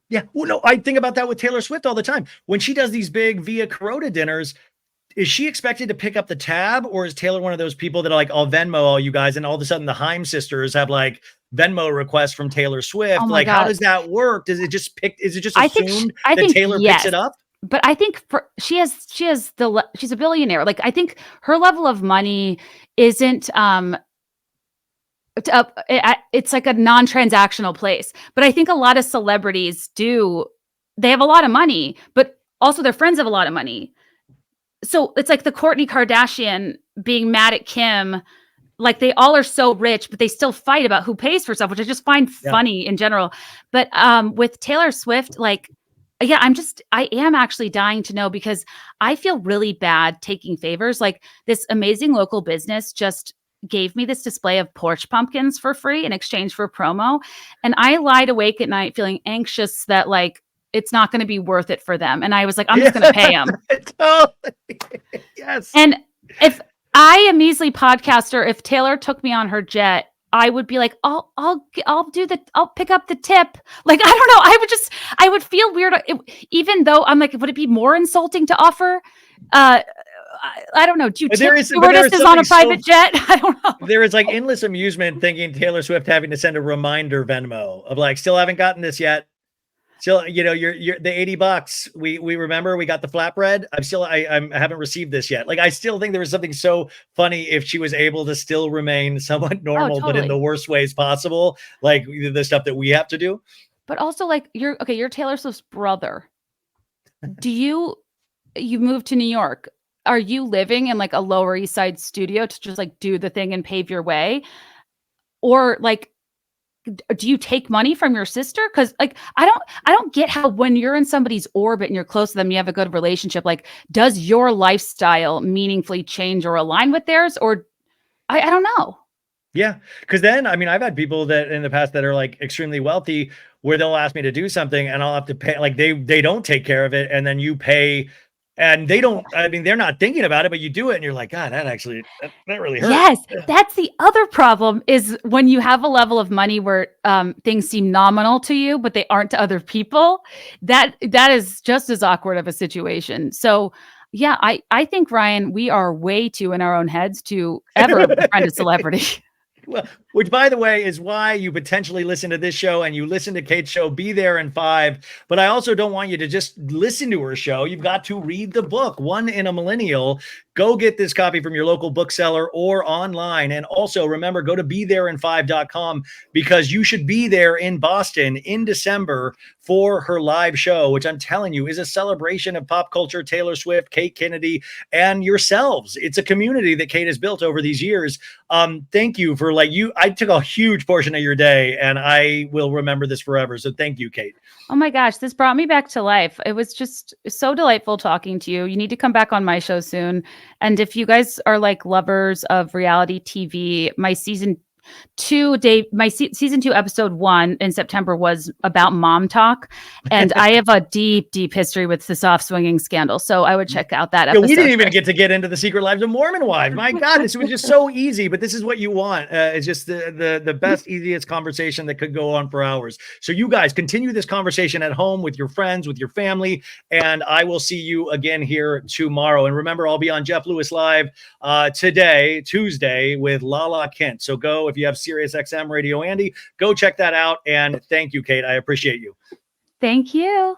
Yeah, well, no, I think about that with Taylor Swift all the time. When she does these big Via Carota dinners, is she expected to pick up the tab, or is Taylor one of those people that are like, I'll Venmo all you guys, and all of a sudden the Haim sisters have like Venmo requests from Taylor Swift? Oh my like, how God. does that work? Is it just I assumed think that Taylor picks it up? But I think she's a billionaire. Like I think her level of money isn't it's like a non-transactional place. But I think a lot of celebrities they have a lot of money, but also their friends have a lot of money. So it's like the Kourtney Kardashian being mad at Kim. Like they all are so rich, but they still fight about who pays for stuff, which I just find funny in general. But with Taylor Swift, like, yeah, I am actually dying to know because I feel really bad taking favors. Like this amazing local business just gave me this display of porch pumpkins for free in exchange for promo. And I lied awake at night feeling anxious that like, it's not going to be worth it for them. And I was like, I'm just going to pay them. Totally. Yes. And if I, a measly podcaster, if Taylor took me on her jet, I would be like, I'll pick up the tip. Like, I don't know. I would feel weird. even though I'm like, would it be more insulting to offer? I don't know. Do you tip stewardesses on a private jet? I don't know. There is like endless amusement thinking Taylor Swift having to send a reminder Venmo of like, still haven't gotten this yet. Still, you know, you're the $80. We remember we got the flatbread. I haven't received this yet. Like, I still think there was something so funny if she was able to still remain somewhat normal, totally. but in the worst ways possible, like the stuff that we have to do. But also, like, you're Taylor Swift's brother. You moved to New York. Are you living in like a Lower East Side studio to just like do the thing and pave your way? Or like, do you take money from your sister? Because like I don't get how when you're in somebody's orbit and you're close to them, you have a good relationship. Like, does your lifestyle meaningfully change or align with theirs? Or I don't know. Yeah, because then I mean I've had people that in the past that are like extremely wealthy where they'll ask me to do something and I'll have to pay. Like they don't take care of it, and then you pay. And they don't, I mean, they're not thinking about it, but you do it and you're like, God, that really hurts. Yes. That's the other problem is when you have a level of money where things seem nominal to you, but they aren't to other people, that is just as awkward of a situation. So yeah, I think, Ryan, we are way too in our own heads to ever befriend a celebrity. Well, which, by the way, is why you potentially listen to this show and you listen to Kate's show, Be There in 5. But I also don't want you to just listen to her show. You've got to read the book, One in a Millennial. Go get this copy from your local bookseller or online. And also remember, go to BeThereIn5.com because you should be there in Boston in December for her live show, which I'm telling you is a celebration of pop culture, Taylor Swift, Kate Kennedy, and yourselves. It's a community that Kate has built over these years. Thank you for I took a huge portion of your day and I will remember this forever. So thank you, Kate. Oh my gosh, this brought me back to life. It was just so delightful talking to you. You need to come back on my show soon. And if you guys are like lovers of reality TV, my season 2 episode 1 in September was about mom talk. And I have a deep history with the soft swinging scandal. So I would check out that episode. We didn't even get into the secret lives of Mormon wives. My God, this was just so easy, but this is what you want. It's just the best, easiest conversation that could go on for hours. So you guys continue this conversation at home with your friends, with your family, and I will see you again here tomorrow. And remember, I'll be on Jeff Lewis Live today, Tuesday, with Lala Kent. So go, if you have Sirius XM Radio Andy, go check that out. And thank you, Kate. I appreciate you. Thank you.